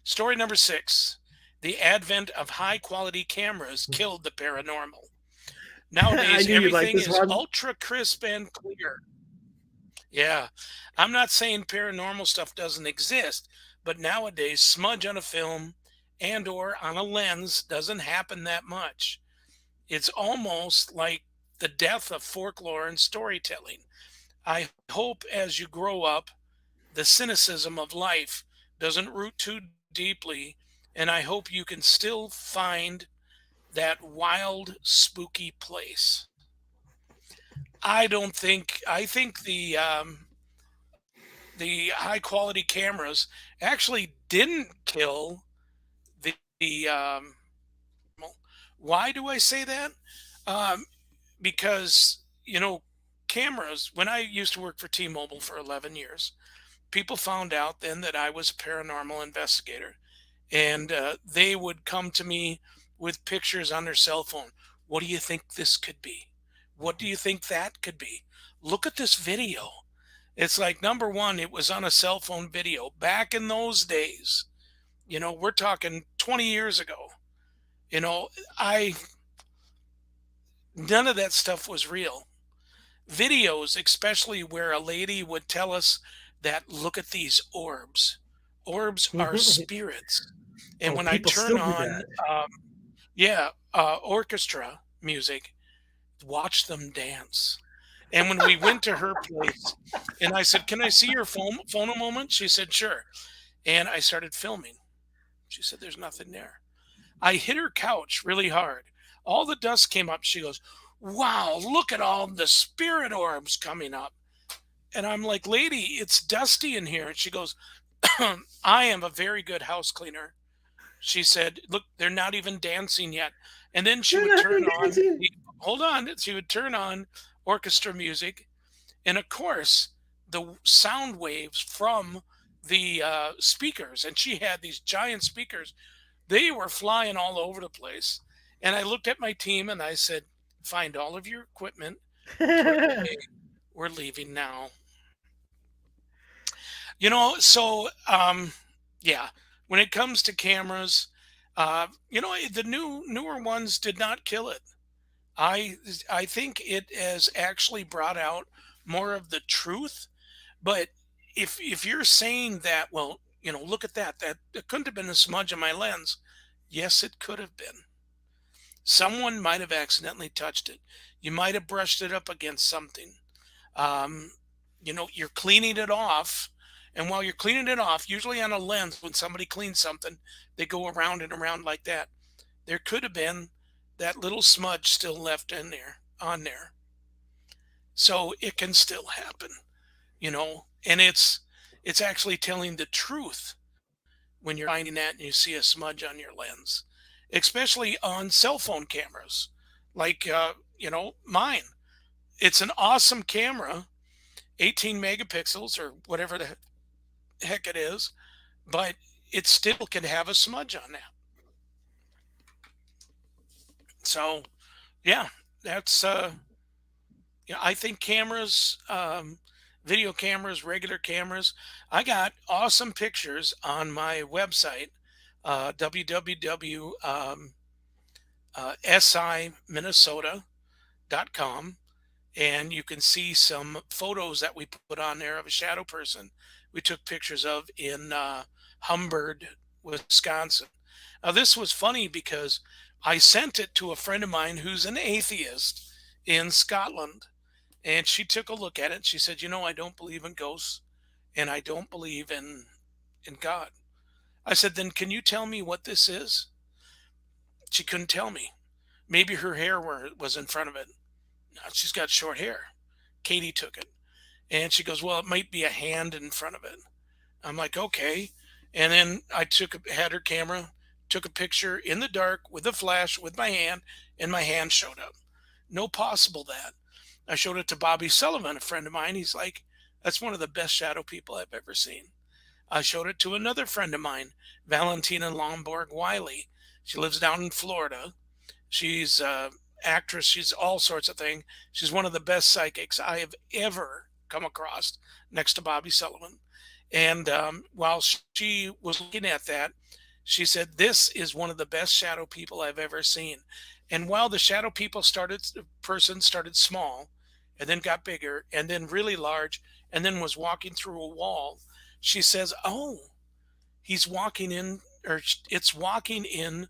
Story number 6. The advent of high quality cameras killed the paranormal. I Nowadays, knew you'd like everything this is one. ultra crisp and clear. Yeah. I'm not saying paranormal stuff doesn't exist, but nowadays smudge on a film and or on a lens doesn't happen that much. It's almost like the death of folklore and storytelling. I hope as you grow up, the cynicism of life doesn't root too deeply, and I hope you can still find that wild, spooky place. I think the high quality cameras actually didn't kill the why do I say that? Um, because cameras. When I used to work for T-Mobile for 11 years, people found out then that I was a paranormal investigator, and they would come to me with pictures on their cell phone. What do you think this could be? What do you think that could be? Look at this video. It's like, number one, it was on a cell phone video back in those days. We're talking 20 years ago. You know, I None of that stuff was real. Videos, especially where a lady would tell us that, look at these orbs. Orbs are spirits. And Oh, when I people turn still do on, that. yeah, orchestra music, watch them dance. And when we went to her place, and I said, "Can I see your phone a moment?" She said, "Sure." And I started filming. She said, "There's nothing there." I hit her couch really hard. All the dust came up. She goes, "Wow, look at all the spirit orbs coming up." And I'm like, "Lady, it's dusty in here." And she goes, "I am a very good house cleaner." She said, "Look, they're not even dancing yet." And then she They're would not turn on dancing. hold on, she would turn on orchestra music. And of course, the sound waves from the speakers, and she had these giant speakers, they were flying all over the place. And I looked at my team and I said, "Find all of your equipment, put it away. We're leaving now." So yeah, when it comes to cameras, the newer ones did not kill it. I I think it has actually brought out more of the truth. But if you're saying that, well, look at that. That it couldn't have been a smudge on my lens. Yes, it could have been. Someone might have accidentally touched it. You might have brushed it up against something. Um, you're cleaning it off. And while you're cleaning it off, usually on a lens, when somebody cleans something, they go around and around like that. There could have been that little smudge still left in there, on there. So it can still happen, and it's actually telling the truth when you're finding that and you see a smudge on your lens, especially on cell phone cameras, like mine. It's an awesome camera, 18 megapixels or whatever the heck it is, but it still can have a smudge on that. So yeah, that's I think cameras, video cameras, regular cameras. I got awesome pictures on my website, www. siminnesota.com, and you can see some photos that we put on there of a shadow person we took pictures of in Humbird, Wisconsin. Now, this was funny because I sent it to a friend of mine who's an atheist in Scotland, and she took a look at it. And she said, I don't believe in ghosts, and I don't believe in God. I said, then can you tell me what this is? She couldn't tell me. Maybe her hair was in front of it. No, she's got short hair. Katie took it. And she goes, well, it might be a hand in front of it. I'm like, okay. And then I had her camera, took a picture in the dark with a flash with my hand, and my hand showed up. No possible that. I showed it to Bobby Sullivan, a friend of mine. He's like, that's one of the best shadow people I've ever seen. I showed it to another friend of mine, Valentina Lomborg Wiley. She lives down in Florida. She's an actress. She's all sorts of things. She's one of the best psychics I have ever come across, next to Bobby Sullivan. And while she was looking at that, she said, this is one of the best shadow people I've ever seen. And while the shadow person started small and then got bigger and then really large and then was walking through a wall, she says, oh, he's walking in, or it's walking in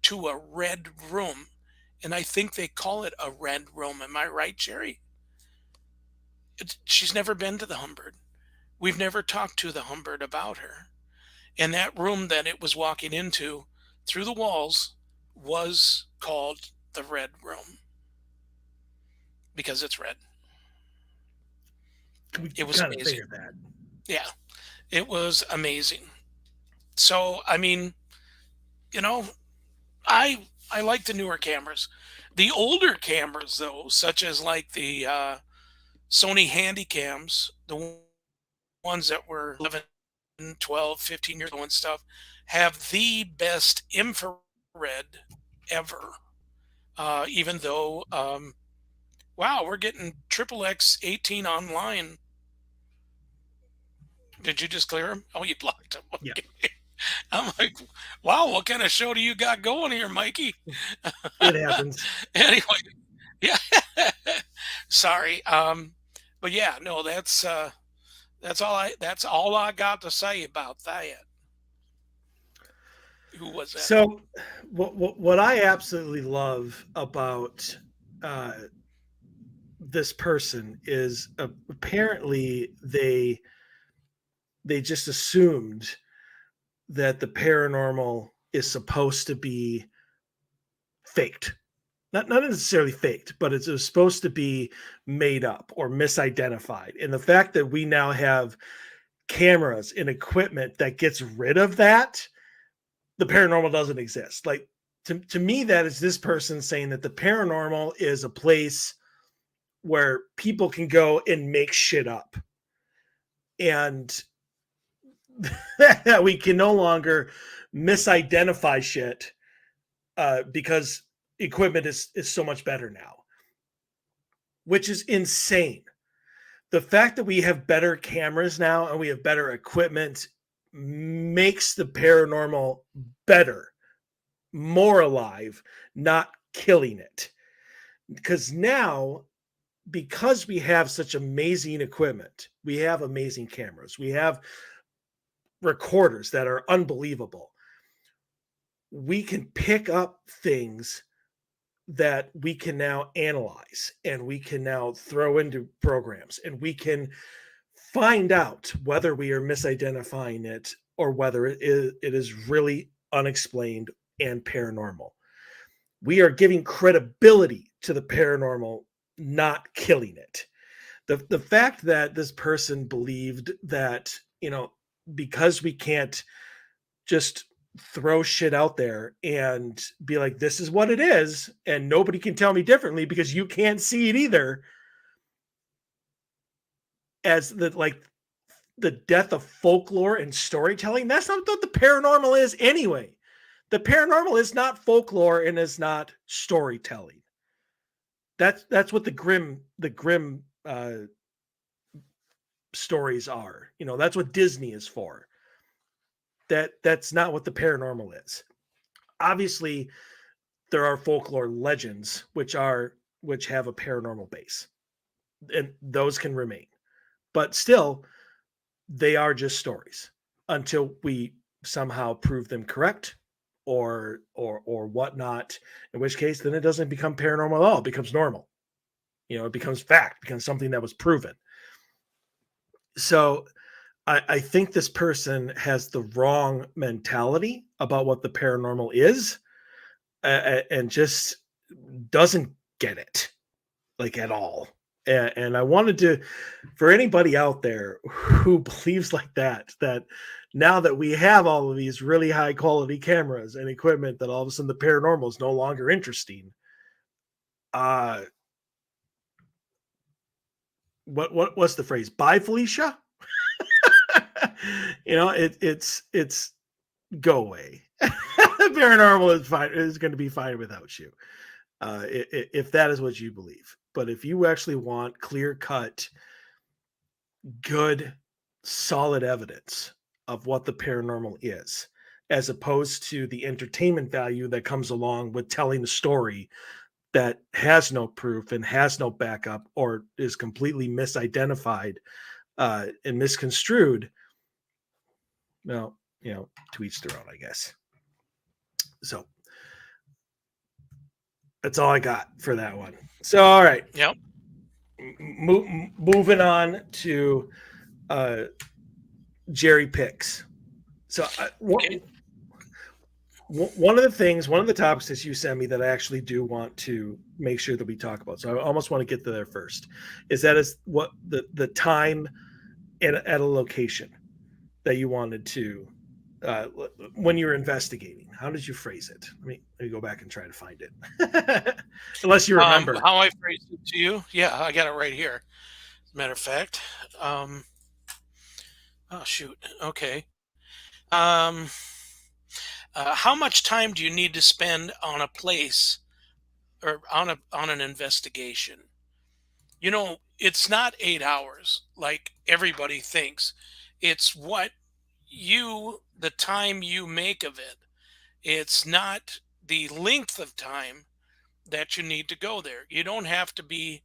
to a red room. And I think they call it a red room. Am I right, Jerry? She's never been to the Humbird. We've never talked to the Humbird about her. And that room that it was walking into through the walls was called the Red Room because it's red. It was amazing. That. Yeah, it was amazing. So, I mean, I like the newer cameras. The older cameras, though, such as like the Sony Handycams, the ones that were 11, 12, 15 years old and stuff, have the best infrared ever. Even though, wow, we're getting XXX18 online. Did you just clear him? Oh, you blocked him. Okay. Yeah. I'm like, wow, what kind of show do you got going here, Mikey? It happens. Anyway, yeah. Sorry. But yeah, no, that's all I got to say about that. Who was that? So what I absolutely love about this person is apparently they just assumed that the paranormal is supposed to be faked. Not necessarily faked, but it's supposed to be made up or misidentified. And the fact that we now have cameras and equipment that gets rid of that, the paranormal doesn't exist. Like to me, that is this person saying that the paranormal is a place where people can go and make shit up. And that we can no longer misidentify shit because equipment is so much better now, which is insane. The fact that we have better cameras now and we have better equipment makes the paranormal better, more alive, not killing it. Because now, because we have such amazing equipment, we have amazing cameras, we have recorders that are unbelievable. We can pick up things that we can now analyze and we can now throw into programs and we can find out whether we are misidentifying it or whether it is really unexplained and paranormal. We are giving credibility to the paranormal, not killing it. The fact that this person believed that, because we can't just throw shit out there and be like, this is what it is, and nobody can tell me differently because you can't see it either, as the death of folklore and storytelling. That's not what the paranormal is anyway. The paranormal is not folklore and is not storytelling. That's what the grim stories are. That's what Disney is for. That's not what the paranormal is. Obviously, there are folklore legends which have a paranormal base, and those can remain. But still, they are just stories until we somehow prove them correct or whatnot. In which case, then it doesn't become paranormal at all. It becomes normal. It becomes fact, it becomes something that was proven. So I think this person has the wrong mentality about what the paranormal is, and just doesn't get it, like, at all. And I wanted to, for anybody out there who believes like that now that we have all of these really high quality cameras and equipment, that all of a sudden the paranormal is no longer interesting. What's the phrase? Bye, Felicia. It's go away. Paranormal is fine. Is going to be fine without you, if that is what you believe. But if you actually want clear cut, good, solid evidence of what the paranormal is, as opposed to the entertainment value that comes along with telling a story that has no proof and has no backup, or is completely misidentified and misconstrued, well, to each their own, I guess. So that's all I got for that one. So, all right. Yep. Moving on to Jerry picks. So Okay. one of the topics that you sent me that I actually do want to make sure that we talk about, so I almost want to get to there first, is what the time at a location that you wanted to, when you were investigating. How did you phrase it? Let me go back and try to find it. Unless you remember. How I phrased it to you? Yeah, I got it right here. As a matter of fact. Oh shoot. Okay. Um, how much time do you need to spend on a place or on an investigation? It's not 8 hours like everybody thinks. It's the time you make of it. It's not the length of time that you need to go there. You don't have to be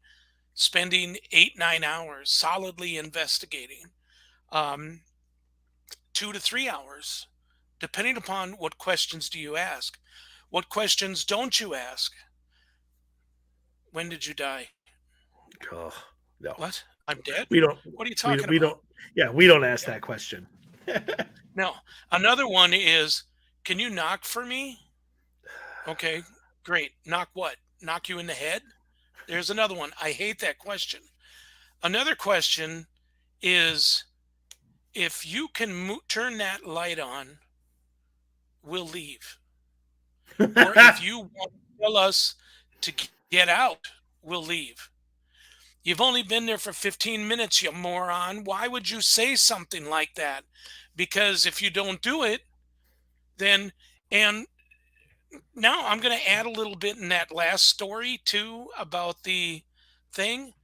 spending 8, 9 hours solidly investigating. 2 to 3 hours, depending upon what questions do you ask. What questions don't you ask? When did you die? Oh, no, What? I'm dead? we don't. What are you We, talking we about? don't. Yeah, we don't ask Yeah. that question. Now, another one is, can you knock for me? Okay, great. Knock what? Knock you in the head? There's another one. I hate that question. Another question is, if you can turn that light on, we'll leave. Or if you want to tell us to get out, we'll leave. You've only been there for 15 minutes, you moron. Why would you say something like that? Because if you don't do it, then, and now I'm going to add a little bit in that last story too about the thing.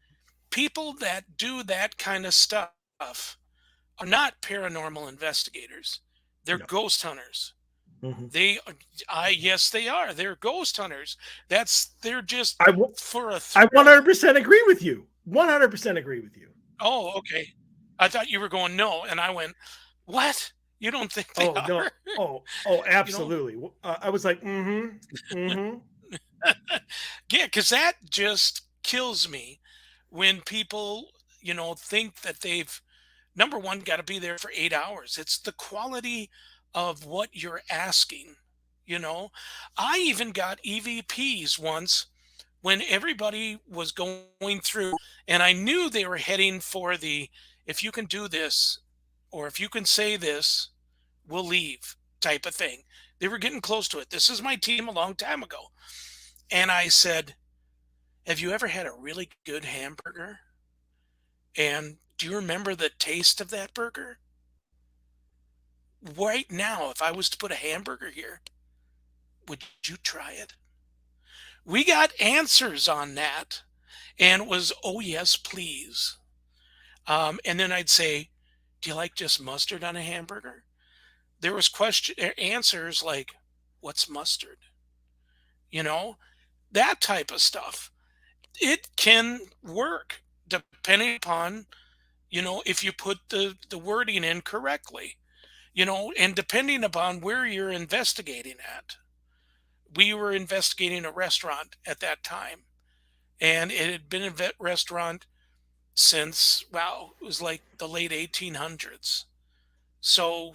People that do that kind of stuff are not paranormal investigators. They're No. ghost hunters. Mm-hmm. Yes, they are. They're ghost hunters. They're just for a I thrill. 100% agree with you. 100% agree with you. Oh, okay. I thought you were going no, and I went, what? You don't think they Oh, no. are? Absolutely. I was like, mm-hmm. Yeah, because that just kills me when people, think that they've, number one, got to be there for 8 hours. It's the quality of what you're asking. I even got EVPs once when everybody was going through, and I knew they were heading for if you can do this, or if you can say this, we'll leave. type of thing. They were getting close to it. This is my team a long time ago. And I said, have you ever had a really good hamburger? And do you remember the taste of that burger? Right now, if I was to put a hamburger here, would you try it? We got answers on that. And it was, oh, yes, please. And then I'd say, do you like just mustard on a hamburger? There was answers like, what's mustard? You know, that type of stuff. It can work depending upon, if you put the wording in correctly, and depending upon where you're investigating at. We were investigating a restaurant at that time, and it had been a restaurant since, wow, it was like the late 1800s. So,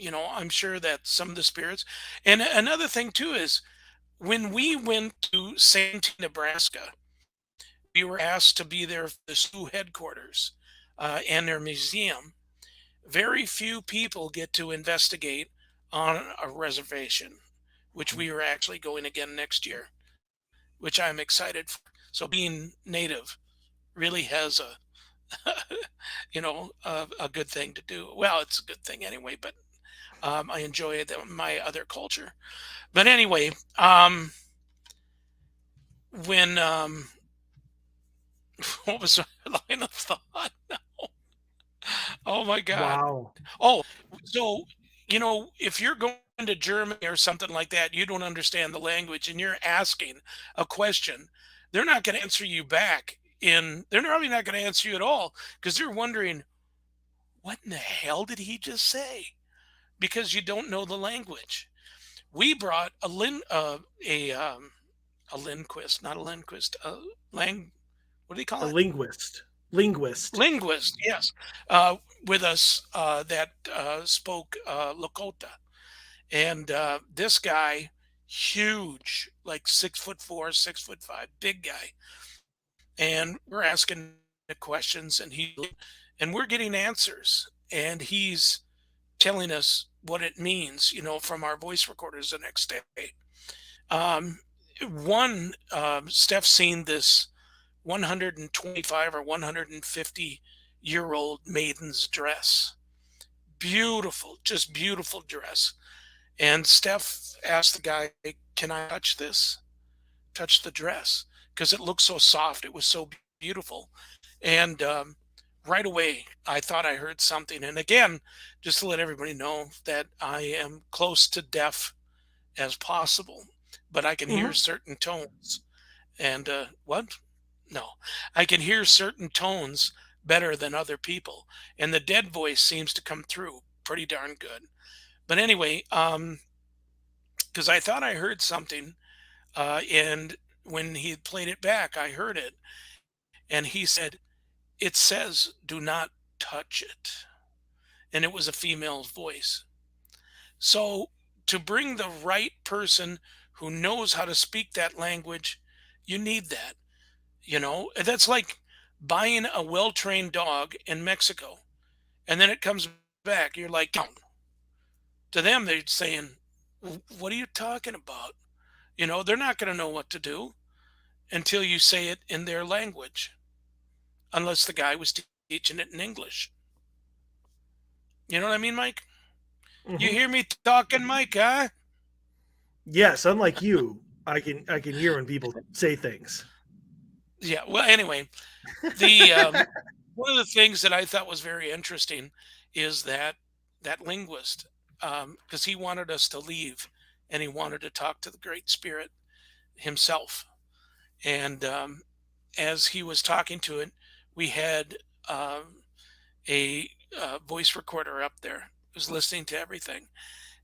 I'm sure that some of the spirits. And another thing, too, is when we went to Santee, Nebraska, we were asked to be there for the Sioux headquarters and their museum. Very few people get to investigate on a reservation, which we are actually going again next year, which I'm excited for. So being native really has a good thing to do. Well, it's a good thing anyway, but I enjoy my other culture. But anyway, when what was my line of thought? Oh my God. Wow. Oh, so if you're going to Germany or something like that, you don't understand the language, and you're asking a question, they're not going to answer you back. They're probably not going to answer you at all because they're wondering, what in the hell did he just say? Because you don't know the language. We brought a linguist, not a linguist, what do you call A it? linguist. Linguist. Linguist, yes, with us that spoke Lakota. And this guy, huge, like 6'4", 6'5", big guy. And we're asking the questions, and we're getting answers. And he's telling us what it means, from our voice recorders the next day. Steph's seen this 125 or 150-year-old maiden's dress. Beautiful, just beautiful dress. And Steph asked the guy, can I touch this? Touch the dress? Because it looked so soft. It was so beautiful. And right away, I thought I heard something. And again, just to let everybody know that I am close to deaf as possible, but I can hear Mhm. certain tones. And what? No, I can hear certain tones better than other people. And the dead voice seems to come through pretty darn good. But anyway, because I thought I heard something, and when he played it back, I heard it, and he said, "It says do not touch it," and it was a female's voice. So to bring the right person who knows how to speak that language, you need that. That's like buying a well-trained dog in Mexico, and then it comes back. You're like, "Down." To them, they're saying, "What are you talking about?" They're not going to know what to do until you say it in their language, unless the guy was teaching it in English. You know what I mean, Mike? You Mhm. hear me talking, Mike, huh? Yes, unlike you, I can hear when people say things. Yeah. Well, anyway, the one of the things that I thought was very interesting is that linguist, because he wanted us to leave, and he wanted to talk to the Great Spirit himself. And as he was talking to it, we had a voice recorder up there. Was listening to everything,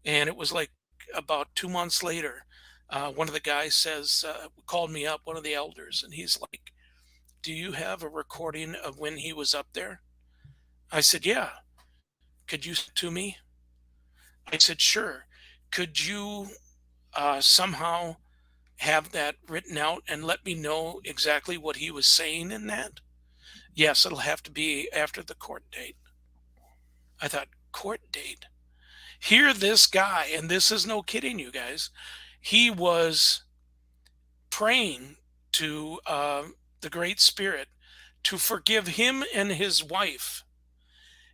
and it was like about 2 months later, one of the guys called me up, one of the elders, and he's like, "Do you have a recording of when he was up there?" I said, "Yeah." "Could you send it to me?" I said, "Sure." "Could you somehow have that written out and let me know exactly what he was saying in that?" "Yes, it'll have to be after the court date." I thought, court date? Here, this guy, and this is no kidding, you guys, he was praying to the Great Spirit to forgive him and his wife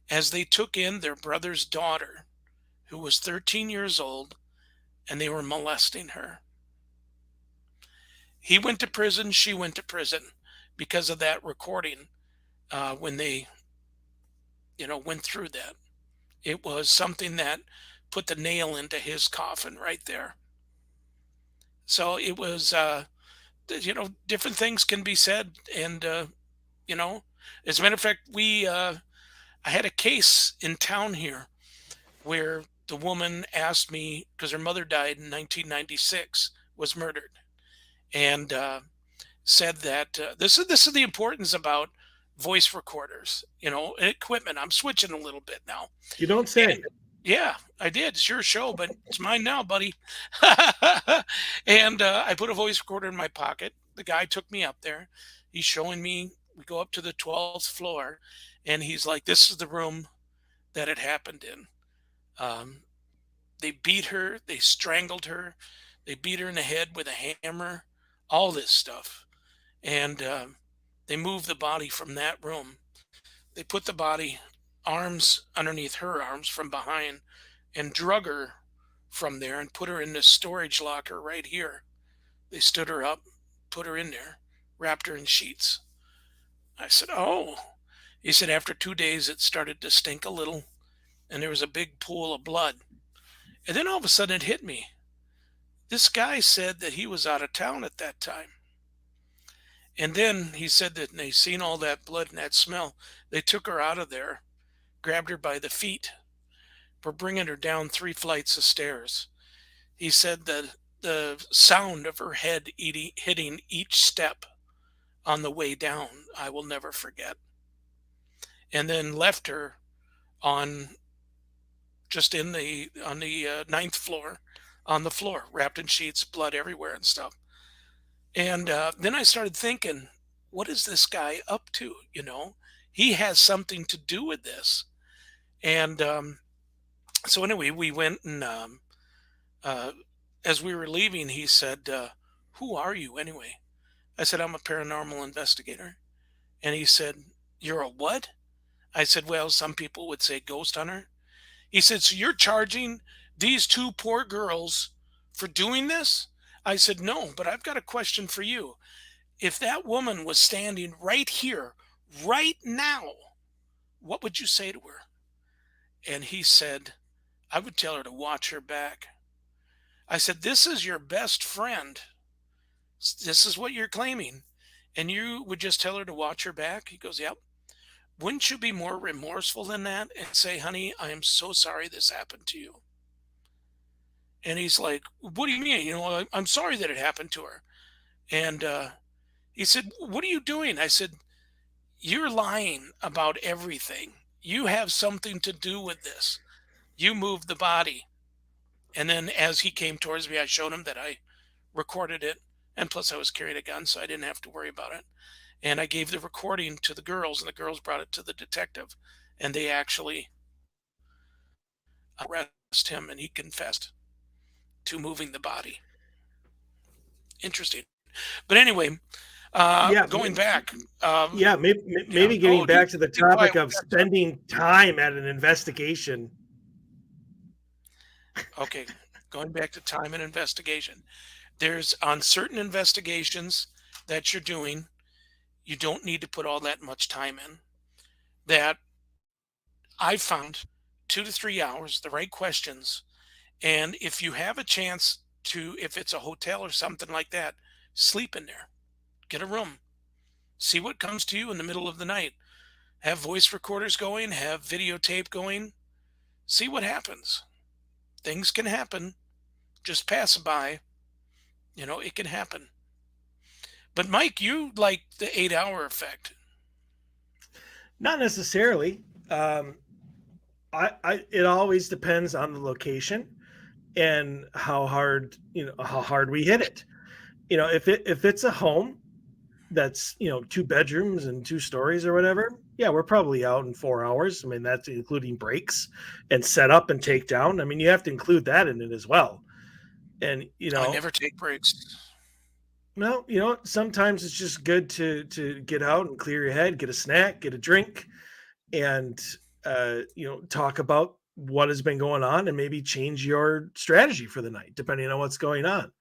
as they took in their brother's daughter, who was 13 years old, and they were molesting her. He went to prison, she went to prison because of that recording when they, went through that. It was something that put the nail into his coffin right there. So it was, different things can be said. And, as a matter of fact, I had a case in town here where the woman asked me, because her mother died in 1996, was murdered, and said that this is the importance about voice recorders, equipment. I'm switching a little bit now. You don't And say. yeah, I did. It's your show, but it's mine now, buddy. And I put a voice recorder in my pocket. The guy took me up there. He's showing me. We go up to the 12th floor, and he's like, "This is the room that it happened in." Um, they beat her. They strangled her. They beat her in the head with a hammer. All this stuff, and they moved the body from that room. They put the body arms underneath her arms from behind and drug her from there and put her in this storage locker right here. They stood her up, put her in there, wrapped her in sheets. I said, "Oh." He said, "After 2 days, it started to stink a little, and there was a big pool of blood." And then all of a sudden it hit me. This guy said that he was out of town at that time. And then he said that they seen all that blood and that smell. They took her out of there, grabbed her by the feet, were bringing her down 3 flights of stairs. He said that the sound of her head hitting each step on the way down, I will never forget. And then left her on just in the on the ninth floor, on the floor, wrapped in sheets, blood everywhere and stuff. And then I started thinking, what is this guy up to? He has something to do with this. And so anyway, we went and uh, as we were leaving, he said, "Who are you anyway?" I said, "I'm a paranormal investigator." And he said, "You're a what?" I said, "Well, some people would say ghost hunter." He said, "So you're charging these two poor girls for doing this?" I said, "No, but I've got a question for you. If that woman was standing right here, right now, what would you say to her?" And he said, "I would tell her to watch her back." I said, "This is your best friend. This is what you're claiming. And you would just tell her to watch her back?" He goes, "Yep. Wouldn't you be more remorseful than that and say, 'Honey, I am so sorry this happened to you'?" And he's like, "What do you mean? I'm sorry that it happened to her." And he said, "What are you doing?" I said, "You're lying about everything. You have something to do with this. You moved the body." And then as he came towards me, I showed him that I recorded it. And plus, I was carrying a gun, so I didn't have to worry about it. And I gave the recording to the girls, and the girls brought it to the detective. And they actually arrested him, and he confessed to moving the body. Interesting. But anyway, Yeah, going back. yeah. Yeah. Maybe getting Oh, back to the be quiet. topic of spending time at an investigation. Okay. Going back to time and investigation. There's on certain investigations that you're doing, you don't need to put all that much time in. That I found 2 to 3 hours, the right questions. And if you have a chance to, if it's a hotel or something like that, sleep in there, get a room, see what comes to you in the middle of the night. Have voice recorders going, have videotape going, see what happens. Things can happen. Just pass by. It can happen. But Mike, you like the 8 hour effect. Not necessarily. It always depends on the location and how hard we hit it. If it's a home, that's 2 bedrooms and 2 stories or whatever, yeah, we're probably out in 4 hours. I mean, that's including breaks and setup and takedown. I mean, you have to include that in it as well. And I never take breaks. well, sometimes it's just good to get out and clear your head, get a snack, get a drink, and talk about what has been going on and maybe change your strategy for the night depending on what's going on.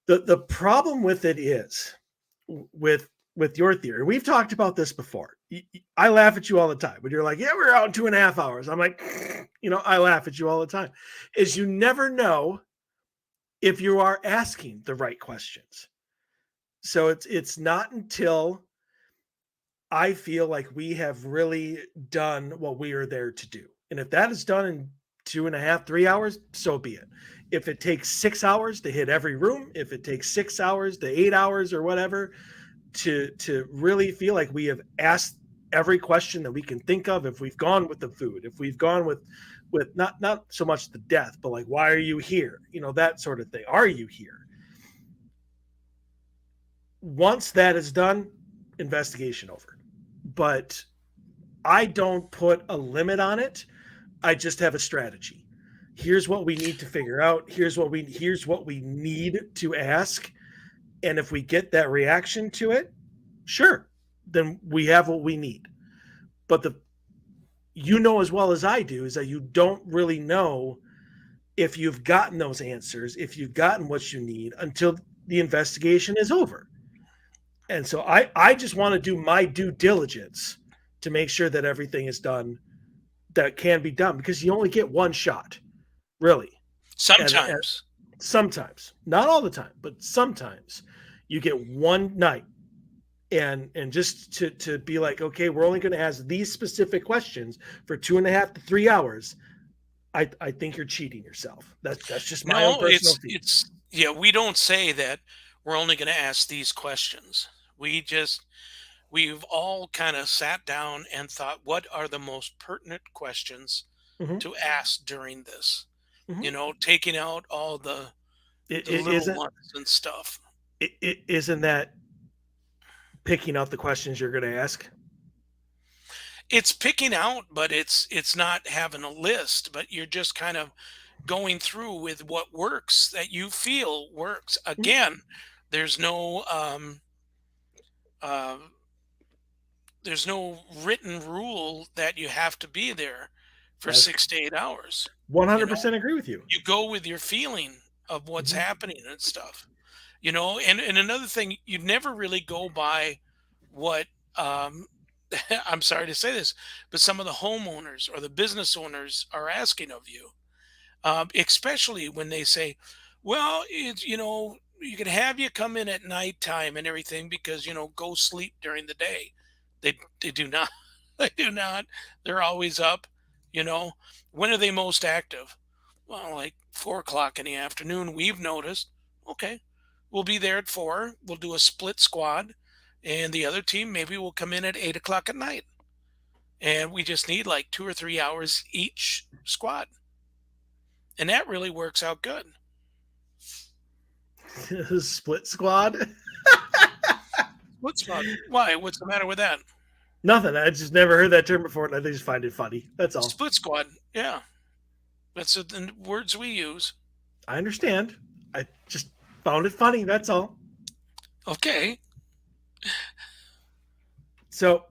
The problem with it is with your theory. We've talked about this before. I laugh at you all the time when you're like, "Yeah, we're out in 2.5 hours." I'm like, I laugh at you all the time. Is you never know if you are asking the right questions. So it's not until I feel like we have really done what we are there to do. And if that is done in 2.5, 3 hours, so be it. If it takes 6 hours to hit every room, if it takes 6 hours to 8 hours or whatever, to really feel like we have asked every question that we can think of, if we've gone with the food, if we've gone with not so much the death, but like, why are you here? That sort of thing. Are you here? Once that is done, investigation over. But I don't put a limit on it. I just have a strategy. Here's what we need to figure out. Here's what we need to ask. And if we get that reaction to it, sure, then we have what we need. But as well as I do, is that you don't really know if you've gotten those answers, if you've gotten what you need until the investigation is over. And so I just want to do my due diligence to make sure that everything is done that can be done, because you only get one shot, really. Sometimes. Sometimes, not all the time, but sometimes you get one night. And just to be like, okay, we're only going to ask these specific questions for 2.5 to 3 hours. I think you're cheating yourself. That's just my own personal feeling. We don't say that we're only going to ask these questions. We've all kind of sat down and thought, what are the most pertinent questions Mm-hmm. to ask during this? Mm-hmm. Taking out all the little Isn't ones and stuff. isn't that picking out the questions you're going to ask? It's picking out, but it's not having a list, but you're just kind of going through with what works, that you feel works. Mm-hmm. Again, there's no uh, there's no written rule that you have to be there for That's 6 to 8 hours. 100% agree with you. You go with your feeling of what's Mm-hmm. happening and stuff. And another thing, you never really go by what I'm sorry to say this, but some of the homeowners or the business owners are asking of you, especially when they say, well, you can have you come in at nighttime and everything because, go sleep during the day. They do not. They do not. They're always up. You know, when are they most active? Well, like 4 o'clock in the afternoon, we've noticed. Okay, we'll be there at 4. We'll do a split squad, and the other team maybe will come in at 8 o'clock at night. And we just need like 2 or 3 hours each squad. And that really works out good. Split squad. Split squad. Why? What's the matter with that? Nothing. I just never heard that term before, and I just find it funny. That's all. Split squad. Yeah. That's the words we use. I understand. I just found it funny. That's all. Okay. So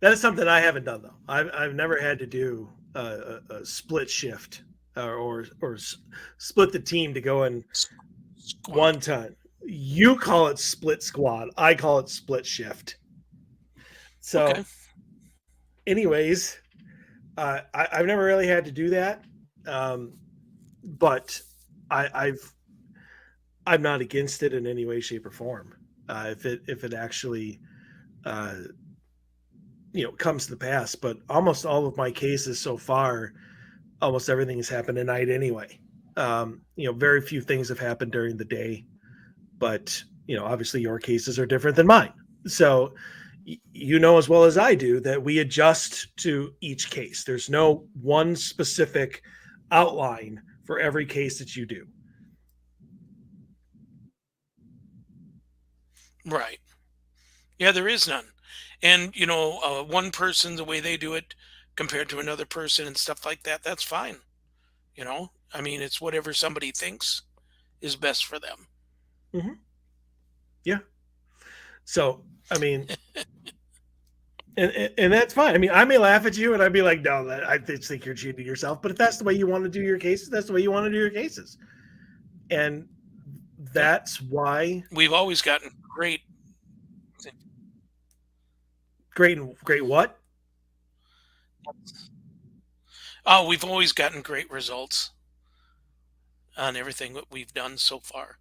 that is something I haven't done, though. I've never had to do a split shift or split the team to go in Squad. one time. You call it split squad. I call it split shift. So, Okay. anyways, I've never really had to do that, but I'm not against it in any way, shape, or form. If it actually comes to pass. But almost all of my cases so far, almost everything has happened at night anyway. Very few things have happened during the day, but obviously your cases are different than mine. So as well as I do that we adjust to each case. There's no one specific outline for every case that you do. Right. Yeah, there is none. And, one person, the way they do it compared to another person and stuff like that, that's fine. I mean, it's whatever somebody thinks is best for them. Hmm. Yeah. So, I mean, and that's fine. I mean, I may laugh at you and I'd be like, no, I just think you're cheating yourself. But if that's the way you want to do your cases, that's the way you want to do your cases. And Yeah. that's why We've always gotten great what? we've always gotten great results on everything that we've done so far.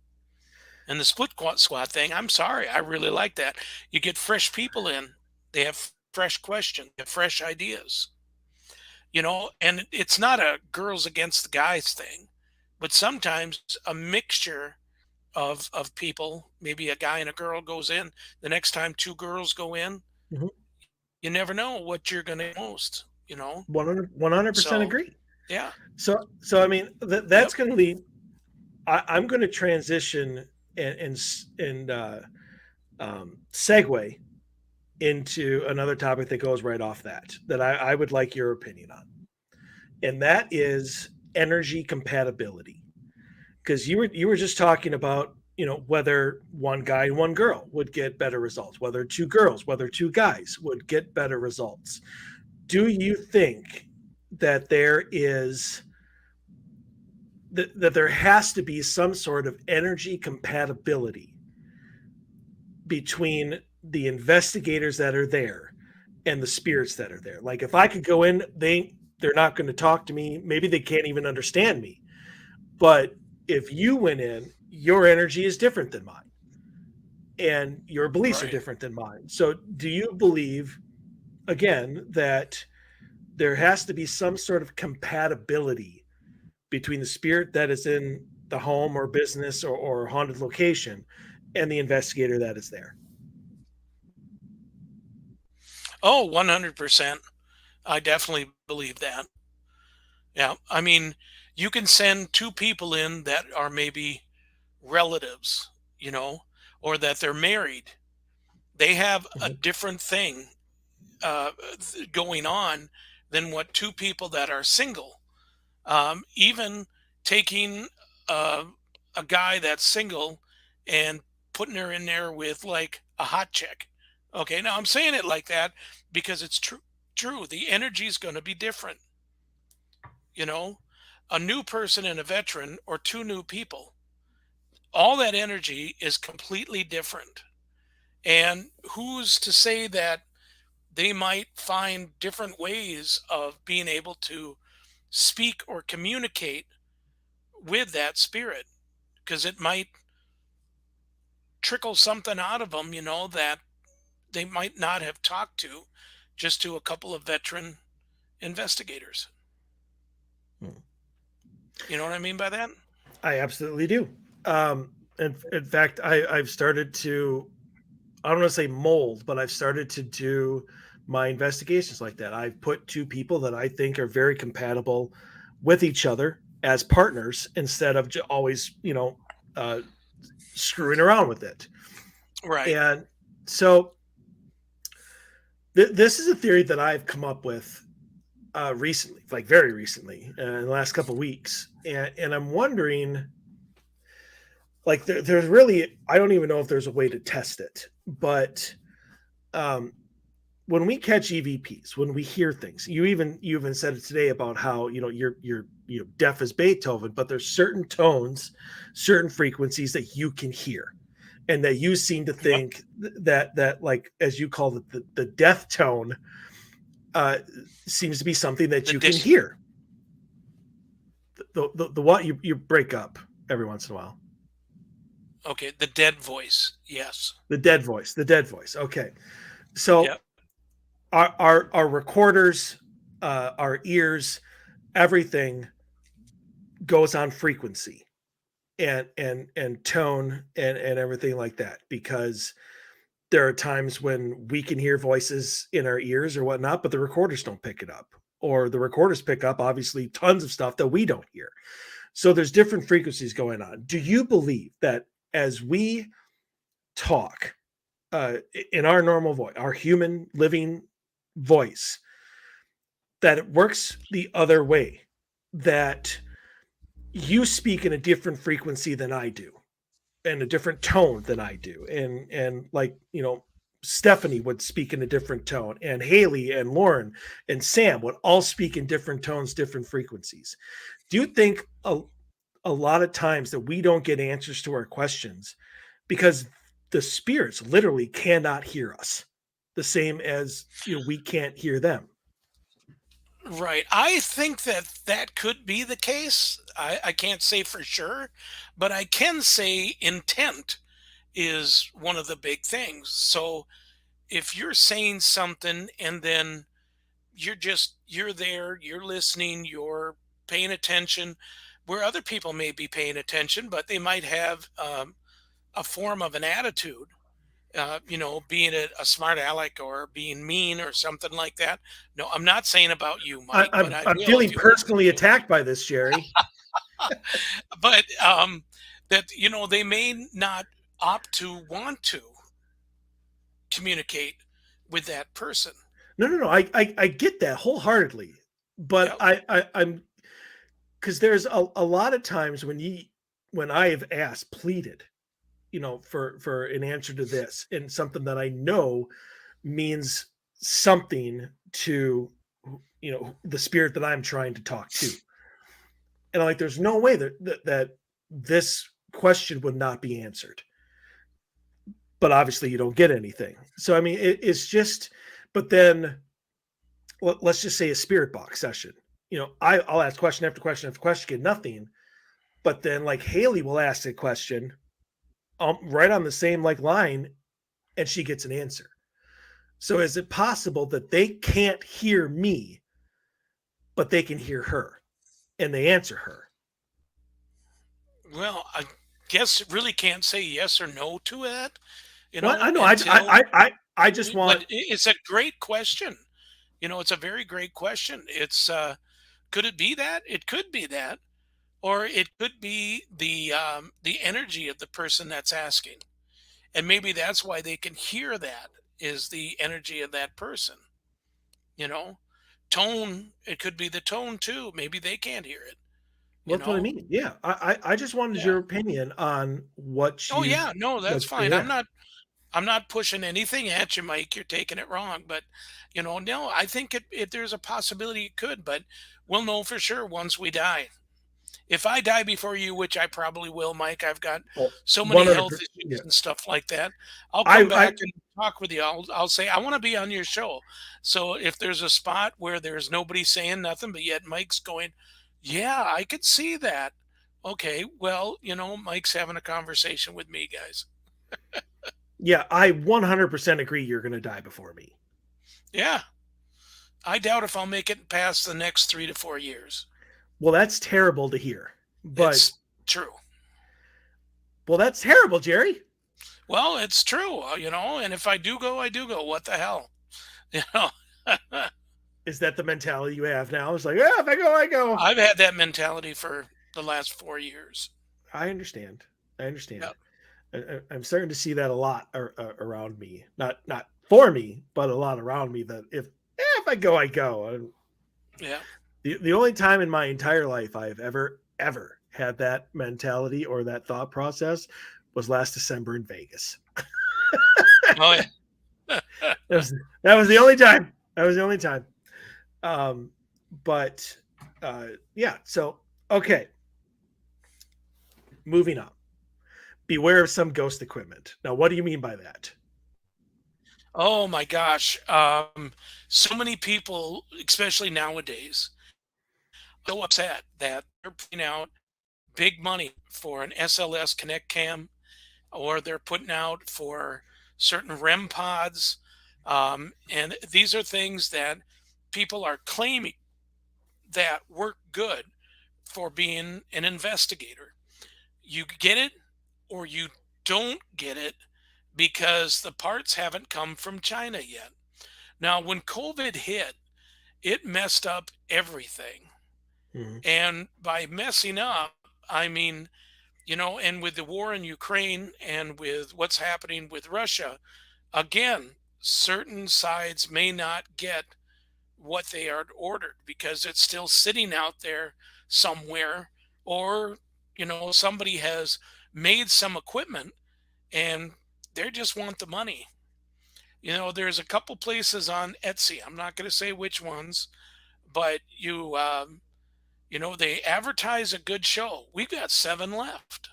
And the squad thing, I'm sorry, I really like that. You get fresh people in, they have fresh questions, they have fresh ideas, and it's not a girls against the guys thing, but sometimes a mixture of people, maybe a guy and a girl goes in, the next time two girls go in, Mhm. you never know what you're going to most. 100% So, agree. yeah. So I mean, Yep. that's going to lead. I'm going to transition and segue into another topic that goes right off that I would like your opinion on, and that is energy compatibility. Because you were just talking about whether one guy and one girl would get better results, whether two girls, whether two guys would get better results. Do you think that that there has to be some sort of energy compatibility between the investigators that are there and the spirits that are there? Like if I could go in, they're not going to talk to me. Maybe they can't even understand me. But if you went in, your energy is different than mine and your beliefs are Right. different than mine. So do you believe again that there has to be some sort of compatibility between the spirit that is in the home or business or haunted location and the investigator that is there? Oh, 100%. I definitely believe that. Yeah. I mean, you can send two people in that are maybe relatives, or that they're married. They have a Mhm. different thing going on than what two people that are single. Even taking uh, a guy that's single and putting her in there with like a hot chick. Okay, now I'm saying it like that because it's true. True, the energy is going to be different. You know, a new person and a veteran, or two new people. All that energy is completely different. And who's to say that they might find different ways of being able to speak or communicate with that spirit? Because it might trickle something out of them, that they might not have talked to just to a couple of veteran investigators. Hmm. You know what I mean by that? I absolutely do. In fact, I've started to, I don't want to say mold, but I've started to do my investigations like that. I've put two people that I think are very compatible with each other as partners instead of always, uh, screwing around with it. Right. And so this is a theory that I've come up with recently, like very recently, in the last couple of weeks, and I'm wondering, like, there's really, I don't even know if there's a way to test it, but um, when we catch EVPs, when we hear things, you even said it today about how you're deaf as Beethoven, but there's certain tones, certain frequencies that you can hear, and that you seem to Yep. think that like as you call it the death tone uh, seems to be something that The you can dis. hear. The what you break up every once in a while. Okay, the dead voice. Yes. The dead voice. The dead voice. Okay, so Yep. our recorders, our ears, everything goes on frequency and tone and everything like that, because there are times when we can hear voices in our ears or whatnot, but the recorders don't pick it up, or the recorders pick up obviously tons of stuff that we don't hear. So there's different frequencies going on. Do you believe that as we talk, in our normal voice, our human living voice, that it works the other way, that you speak in a different frequency than I do, and a different tone than I do. And like, Stephanie would speak in a different tone, and Haley and Lauren and Sam would all speak in different tones, different frequencies. Do you think a lot of times that we don't get answers to our questions because the spirits literally cannot hear us the same as we can't hear them? Right. I think that that could be the case. I can't say for sure, but I can say intent is one of the big things. So if you're saying something and then you're there, you're listening, you're paying attention where other people may be paying attention, but they might have a form of an attitude, being a smart aleck or being mean or something like that. No, I'm not saying about you, I, Mike, but I'm I I'm will feeling if you listen personally to me. attacked by this, Jerry. But that they may not opt to want to communicate with that person. No, no, no. I get that wholeheartedly, but Yep. I'm because there's a lot of times when I have asked, pleaded, for an answer to this, and something that I know means something to the spirit that I'm trying to talk to, and I'm like, there's no way that this question would not be answered. But obviously, you don't get anything. So I mean, it's just. But then let's just say a spirit box session. I'll ask question after question after question, get nothing. But then like Haley will ask a question, right on the same like line, and she gets an answer. So is it possible that they can't hear me, but they can hear her and they answer her? Well, I guess really can't say yes or no to that, Well, I know. until. I just But want. it's a great question. It's a very great question. It's could it be that? It could be that, or it could be the energy of the person that's asking, and maybe that's why they can hear that is the energy of that person. You know, tone. It could be the tone too. Maybe they can't hear it. You Well, that's what I know. mean. Yeah, I just wanted Yeah. your opinion on what Oh you yeah. No, that's what you fine. had. I'm not pushing anything at you, Mike. You're taking it wrong, but no, I think there's a possibility it could, but we'll know for sure once we die. If I die before you, which I probably will, Mike, I've got Oh, so many health 100%. Yeah, issues and stuff like that. I'll come I back and talk with you. I'll say I want to be on your show. So if there's a spot where there's nobody saying nothing, but yet Mike's going, yeah, I could see that. Okay, well, Mike's having a conversation with me, guys. yeah, I 100% agree. You're going to die before me. Yeah, I doubt if I'll make it past the next 3 to 4 years. Well, that's terrible to hear. But It's true. well, that's terrible, Jerry. Well, it's true, and if I do go, I do go. What the hell? You know, Is that the mentality you have now? It's like, yeah, if I go, I go. I've had that mentality for the last 4 years. I understand. I understand. Yep. I'm starting to see that a lot around me. Not for me, but a lot around me. That if I go, I go. Yeah. The only time in my entire life I've ever had that mentality or that thought process was last December in Vegas. Oh, yeah. That was that was the only time. That was the only time. Um, but yeah. So okay, moving on. Beware of some ghost equipment. Now, what do you mean by that? Oh my gosh. So many people, especially nowadays, so upset that they're putting out big money for an SLS Connect Cam, or they're putting out for certain REM pods. And these are things that people are claiming that work good for being an investigator. You get it or you don't get it because the parts haven't come from China yet. Now, when COVID hit, it messed up everything. Mhm. And by messing up, I mean, and with the war in Ukraine and with what's happening with Russia, Again, certain sides may not get what they are ordered because it's still sitting out there somewhere, or somebody has made some equipment and they just want the money. There's a couple places on Etsy. I'm not going to say which ones, but they advertise a good show. We've got 7 left.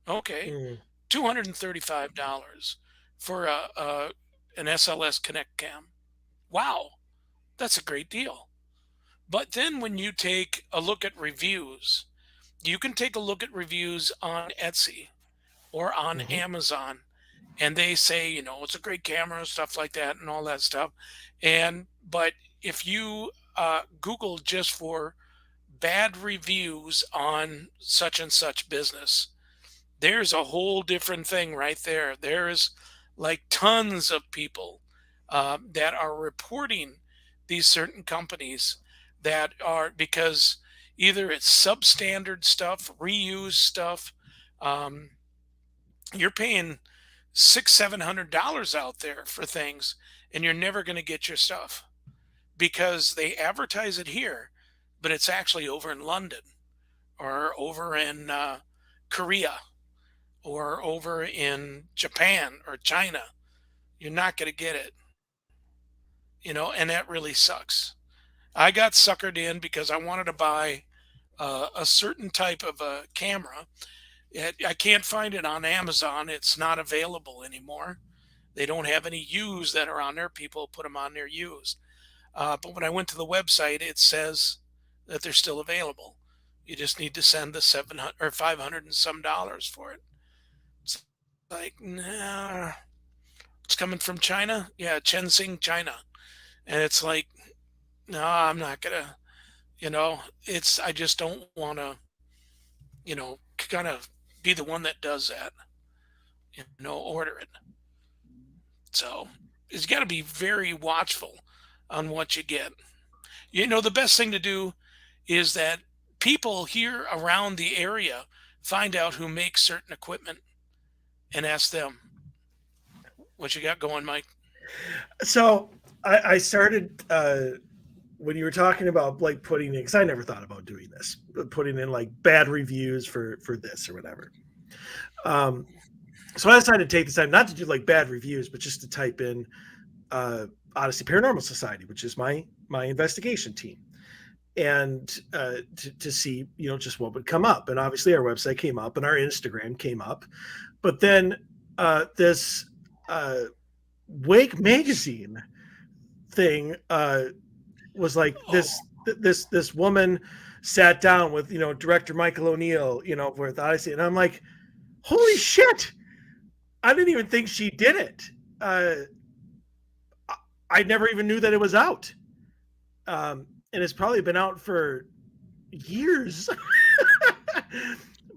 Okay, Mm, $235 for an SLS Connect cam. Wow, that's a great deal. But then when you take a look at reviews, you can take a look at reviews on Etsy or on mhm, Amazon, and they say, it's a great camera, stuff like that, and all that stuff. But if you Google just for bad reviews on such and such business, there's a whole different thing right there. There's like tons of people that are reporting these certain companies that are, because either it's substandard stuff, reused stuff. Um, you're paying $600-700 out there for things, and you're never going to get your stuff because they advertise it here, but it's actually over in London or over in Korea or over in Japan or China. You're not going to get it, and that really sucks. I got suckered in because I wanted to buy a certain type of a camera. I can't find it on Amazon. It's not available anymore. They don't have any used that are on there. People put them on there used. But when I went to the website, it says that they're still available. You just need to send the 700 or 500 and some dollars for it. It's like, nah, it's coming from China. Yeah, Shenzhen, China. And it's like, no, I'm not gonna, I just don't want to, kind of be the one that does that, order it. So it's got to be very watchful on what you get. The best thing to do is that people here around the area find out who makes certain equipment and ask them what you got going, Mike. So I started when you were talking about like putting in, because I never thought about doing this, but putting in like bad reviews for this or whatever. Um, so I decided to take this time not to do like bad reviews, but just to type in Odyssey Paranormal Society, which is my investigation team, and to see just what would come up. And obviously our website came up and our Instagram came up, but then this Wake magazine thing was like Oh, this woman sat down with director Michael O'Neill with Odyssey, and I'm like, holy shit, I didn't even think she did it. uh I never even knew that it was out. And it's probably been out for years.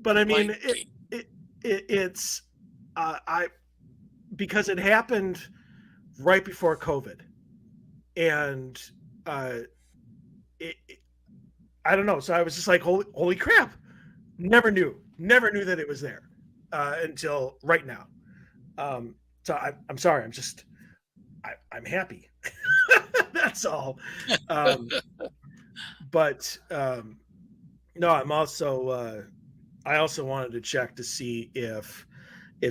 But I mean, like, it's I because it happened right before COVID, and uh, it, I don't know. So I was just like, holy crap! Never knew that it was there until right now. So I'm sorry. I'm happy. That's all. Um, but no, I also wanted to check to see if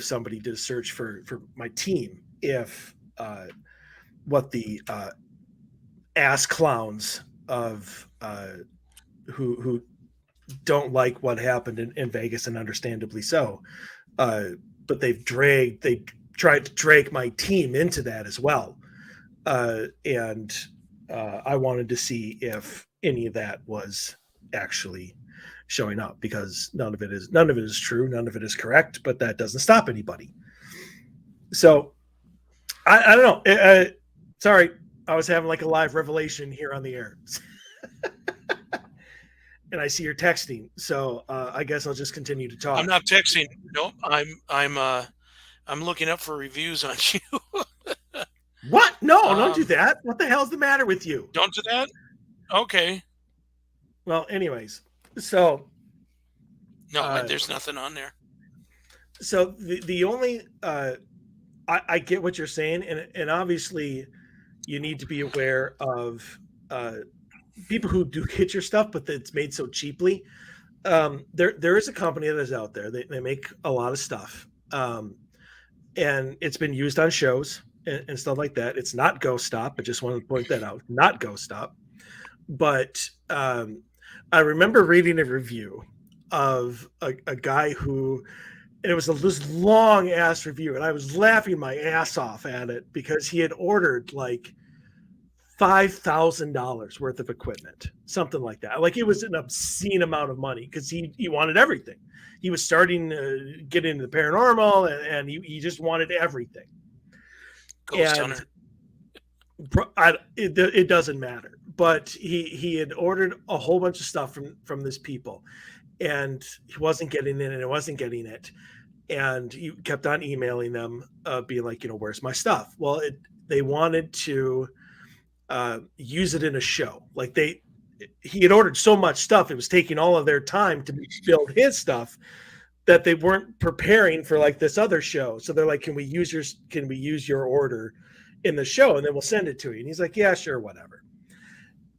somebody did a search for my team, if what the ass clowns of who don't like what happened in Vegas, and understandably so, uh, but they tried to drag my team into that as well, and I wanted to see if any of that was actually showing up, because none of it is true, none of it is correct, but that doesn't stop anybody. So I don't know. Sorry, I was having like a live revelation here on the air, and I see you're texting, so I guess I'll just continue to I'm talk. not texting. Nope. I'm looking up for reviews on you. What? No, don't do um, that. What the hell's the matter with you? don't do that. Okay. Well, anyways, so No, uh, there's nothing on there. so the only I get what you're saying, and obviously you need to be aware of uh, people who do get your stuff, but it's made so cheaply. There is a company that is out there. They make a lot of stuff, and it's been used on shows and stuff like that. It's not Ghost Stop. I just wanted to point that out. Not Ghost Stop, but I remember reading a review of a guy who, and it was this long ass review, and I was laughing my ass off at it because he had ordered like $5,000 worth of equipment, something like that. Like it was an obscene amount of money because he wanted everything. He was starting to get into the paranormal, and he just wanted everything. Ghost And hunter. it doesn't matter. But he had ordered a whole bunch of stuff from this people, and he wasn't getting it, and it wasn't getting it. And he kept on emailing them, being like, where's my stuff? Well, they wanted to use it in a show. Like he had ordered so much stuff, it was taking all of their time to build his stuff that they weren't preparing for like this other show. So they're like, can we use your order in the show, and then we'll send it to you? And he's like, yeah, sure, whatever.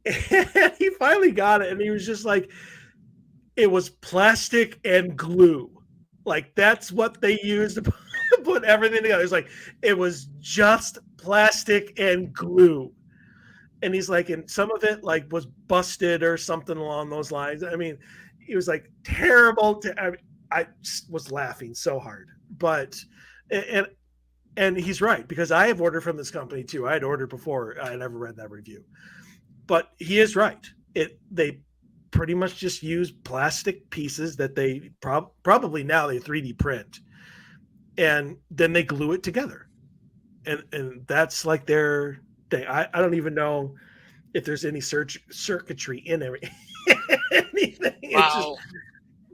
And he finally got it, and he was just like, it was plastic and glue. Like that's what they used to put everything together. It's like it was just plastic and glue. And he's like, and some of it like was busted or something along those lines. I mean, it was like terrible. I was laughing so hard, but and and he's right, because I have ordered from this company too. I had ordered before. I never read that review, but he is right. They pretty much just use plastic pieces that they probably now they 3D print, and then they glue it together, and that's like their thing. I don't even know if there's any circuitry in anything. It's just, Wow.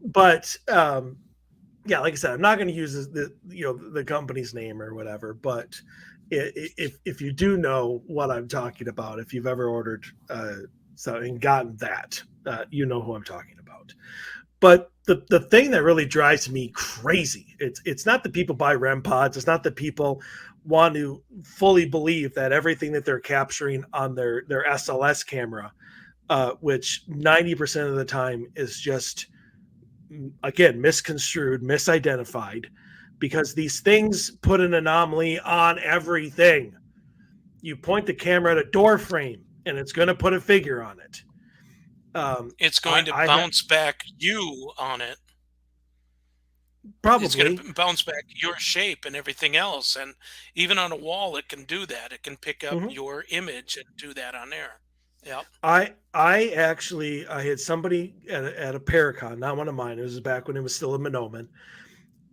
but yeah, like I said, I'm not going to use the company's name or whatever. But if you do know what I'm talking about, if you've ever ordered and gotten that, you know who I'm talking about. But the thing that really drives me crazy, it's not that people buy REM pods. It's not that people want to fully believe that everything that they're capturing on their SLS camera, which 90% of the time is just, again, misconstrued, misidentified, because these things put an anomaly on everything. You point the camera at a door frame, and it's going to put a figure on it. It's I, going to I ha- bounce back you on it. It's going Probably. to bounce back your shape and everything else. And even on a wall, it can do that. It can pick up Mhm. your image and do that on there. Yep. I had somebody at a Paracon, not one of mine. It was back when it was still a Monoman,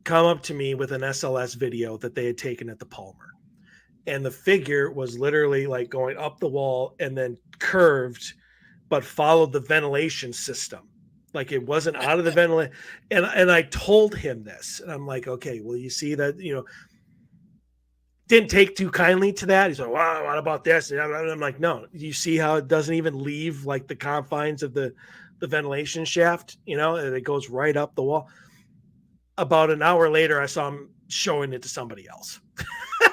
come up to me with an SLS video that they had taken at the Palmer, and the figure was literally like going up the wall and then curved, but followed the ventilation system. Like it wasn't out of the ventilation. And I told him this, and I'm like, okay, well, you see that, didn't take too kindly to that. He's like, wow, what about this? And I'm like, no, you see how it doesn't even leave like the confines of the ventilation shaft, and it goes right up the wall. About an hour later, I saw him showing it to somebody else.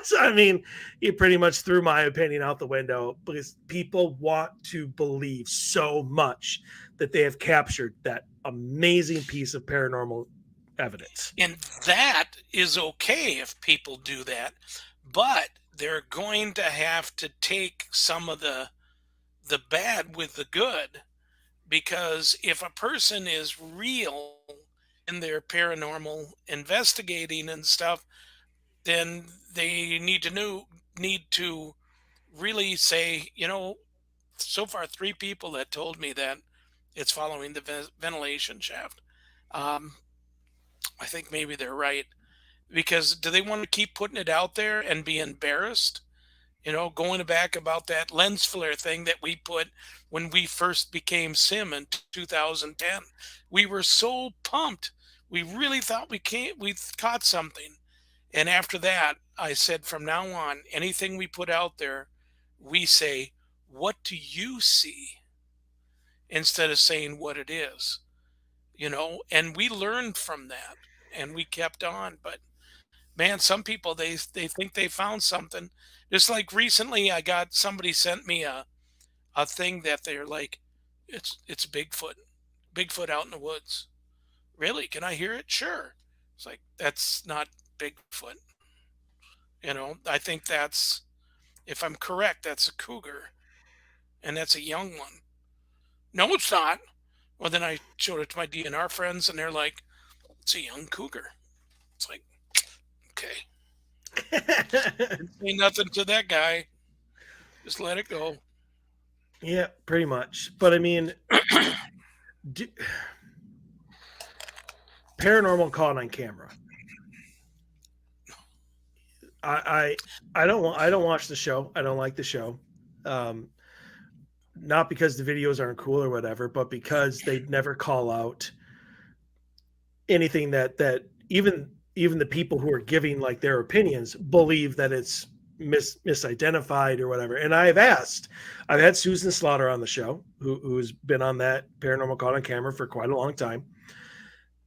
So, I mean, he pretty much threw my opinion out the window because people want to believe so much that they have captured that amazing piece of paranormal evidence. And that is okay if people do that. But they're going to have to take some of the bad with the good, because if a person is real in their paranormal investigating and stuff, then they need to really say, so far 3 people that told me that it's following the ventilation shaft. Um, I think maybe they're right, because do they want to keep putting it out there and be embarrassed? Going back about that lens flare thing that we put when we first became Sim in 2010, we were so pumped. We really thought we caught something. And after that, I said from now on, anything we put out there, we say, what do you see? Instead of saying what it is. And we learned from that and we kept on. But man, some people they think they found something. Just like recently, I got somebody sent me a thing that they're like, it's Bigfoot, Bigfoot out in the woods. Really? Can I hear it? Sure. It's like that's not Bigfoot. I think that's, if I'm correct, that's a cougar, and that's a young one. No, it's not. Well, then I showed it to my DNR friends, and they're like, it's a young cougar. It's like, okay, ain't nothing to that guy. Just let it go. Yeah, pretty much. But I mean, d paranormal caught on camera. I don't watch the show. I don't like the show. Um, Not because the videos aren't cool or whatever, but because they never call out anything that even the people who are giving like their opinions believe that it's misidentified or whatever. And I've had Susan Slaughter on the show, who's been on that paranormal caught on camera for quite a long time,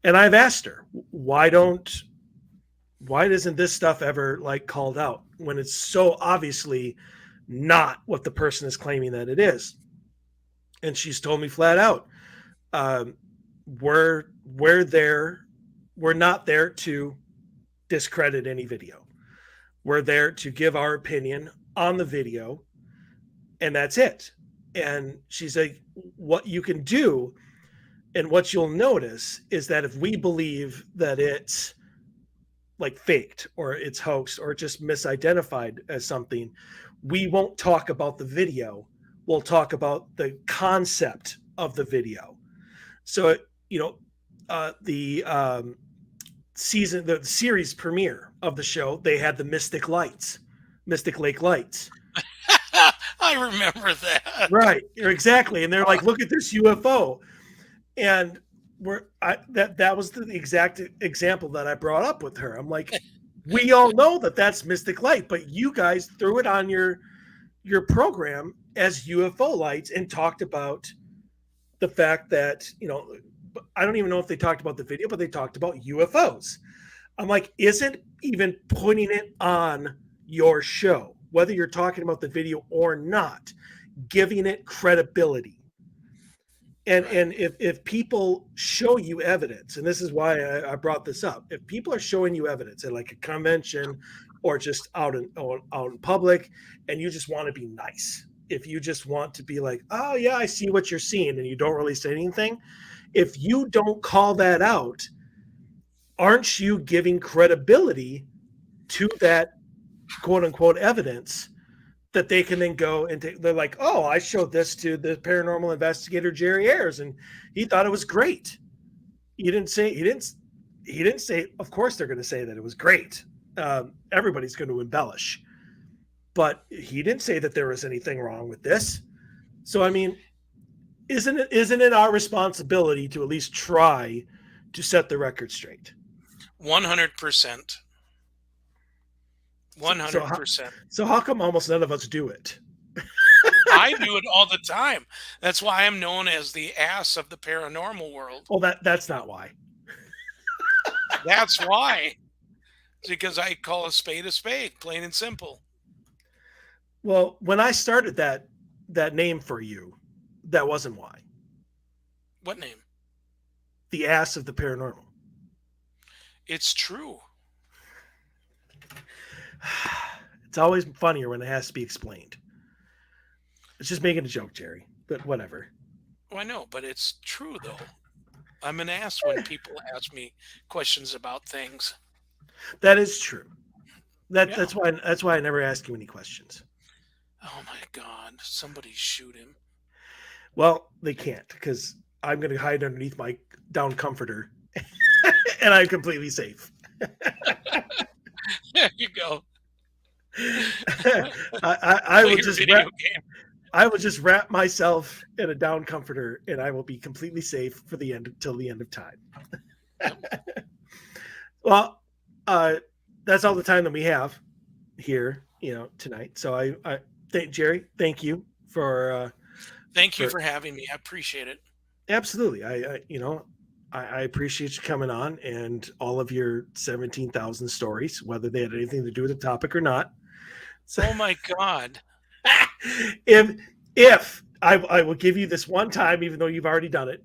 and I've asked her, why doesn't this stuff ever like called out when it's so obviously not what the person is claiming that it is? And she's told me flat out, um, we're there, we're not there to discredit any video. We're there to give our opinion on the video, and that's it. And she's like, what you can do and what you'll notice is that if we believe that it's like faked or it's hoaxed or just misidentified as something, we won't talk about the video. We'll talk about the concept of the video. So, you know, the the series premiere of the show, they had the Mystic Lake Lights. I remember that. Right, exactly. And they're like, look at this UFO. And that was the exact example that I brought up with her. I'm like, we all know that that's Mystic Light, but you guys threw it on your program as UFO lights and talked about the fact that, I don't even know if they talked about the video, but they talked about UFOs. I'm like, isn't even putting it on your show, whether you're talking about the video or not, giving it credibility? And if people show you evidence, and this is why I brought this up, if people are showing you evidence at like a convention or just out in public, and you just want to be nice, if you just want to be like, oh yeah, I see what you're seeing, and you don't really say anything, if you don't call that out, aren't you giving credibility to that quote unquote evidence that they can then go and they're like, oh, I showed this to the paranormal investigator Jerry Ayres, and he thought it was great. He didn't say. Of course, they're going to say that it was great. Everybody's going to embellish, but he didn't say that there was anything wrong with this. So, I mean, isn't it our responsibility to at least try to set the record straight? 100%. 100%. So how come almost none of us do it? I do it all the time. That's why I'm known as the ass of the paranormal world. Well, that's not why. That's why. It's because I call a spade, plain and simple. Well, when I started that name for you, that wasn't why. What name? The ass of the paranormal. It's true. It's always funnier when it has to be explained. It's just making a joke, Jerry, but whatever. Well, I know, but it's true, though. I'm an ass when people ask me questions about things. That is true. Yeah. That's why I never ask you any questions. Oh, my God. Somebody shoot him. Well, they can't, because I'm going to hide underneath my down comforter, and I'm completely safe. There you go. I will just wrap myself in a down comforter, and I will be completely safe for the end till the end of time. Well, that's all the time that we have here, tonight. So I thank Jerry. Thank you for thank you for having me. I appreciate it. Absolutely. I appreciate you coming on and all of your 17,000 stories, whether they had anything to do with the topic or not. So, Oh my God. if I will give you this one time, even though you've already done it,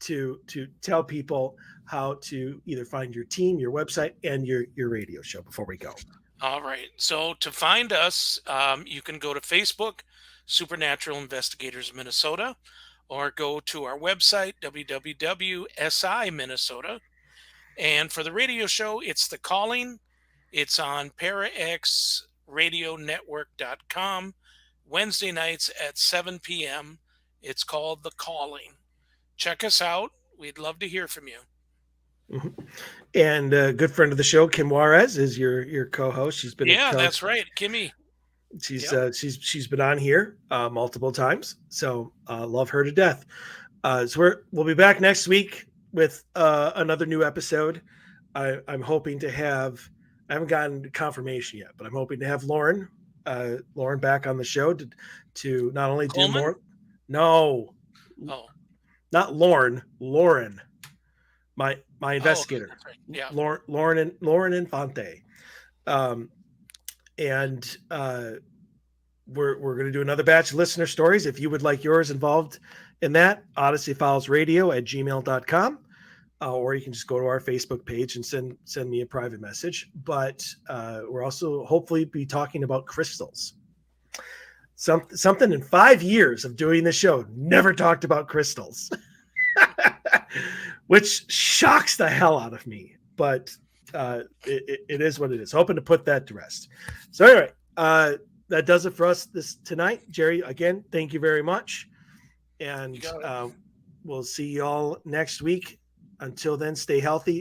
to tell people how to either find your team, your website, and your radio show before we go. All right. So to find us, you can go to Facebook, Supernatural Investigators Minnesota, or go to our website, www.si Minnesota. And for the radio show, it's The Calling. It's on paraxradionetwork.com, Wednesday nights at 7 p.m. It's called The Calling. Check us out. We'd love to hear from you. Mm-hmm. And a good friend of the show, Kim Juarez, is your co-host. She's been that's right, Kimmy. She's she's been on here multiple times, so love her to death. So we'll be back next week with another new episode. I'm hoping to have. I haven't gotten confirmation yet, but I'm hoping to have Lauren back on the show to not only Coleman? do more. No, not Lauren. Lauren, my investigator. That's right. Yeah, Lauren Infante. And we're going to do another batch of listener stories. If you would like yours involved in that, OdysseyFilesRadio@gmail.com, or you can just go to our Facebook page and send me a private message. But we're also hopefully be talking about crystals. Something in 5 years of doing this show, never talked about crystals, which shocks the hell out of me. But it is what it is. Hoping to put that to rest. So anyway, that does it for us tonight. Jerry, again, thank you very much. And we'll see you all next week. Until then, stay healthy,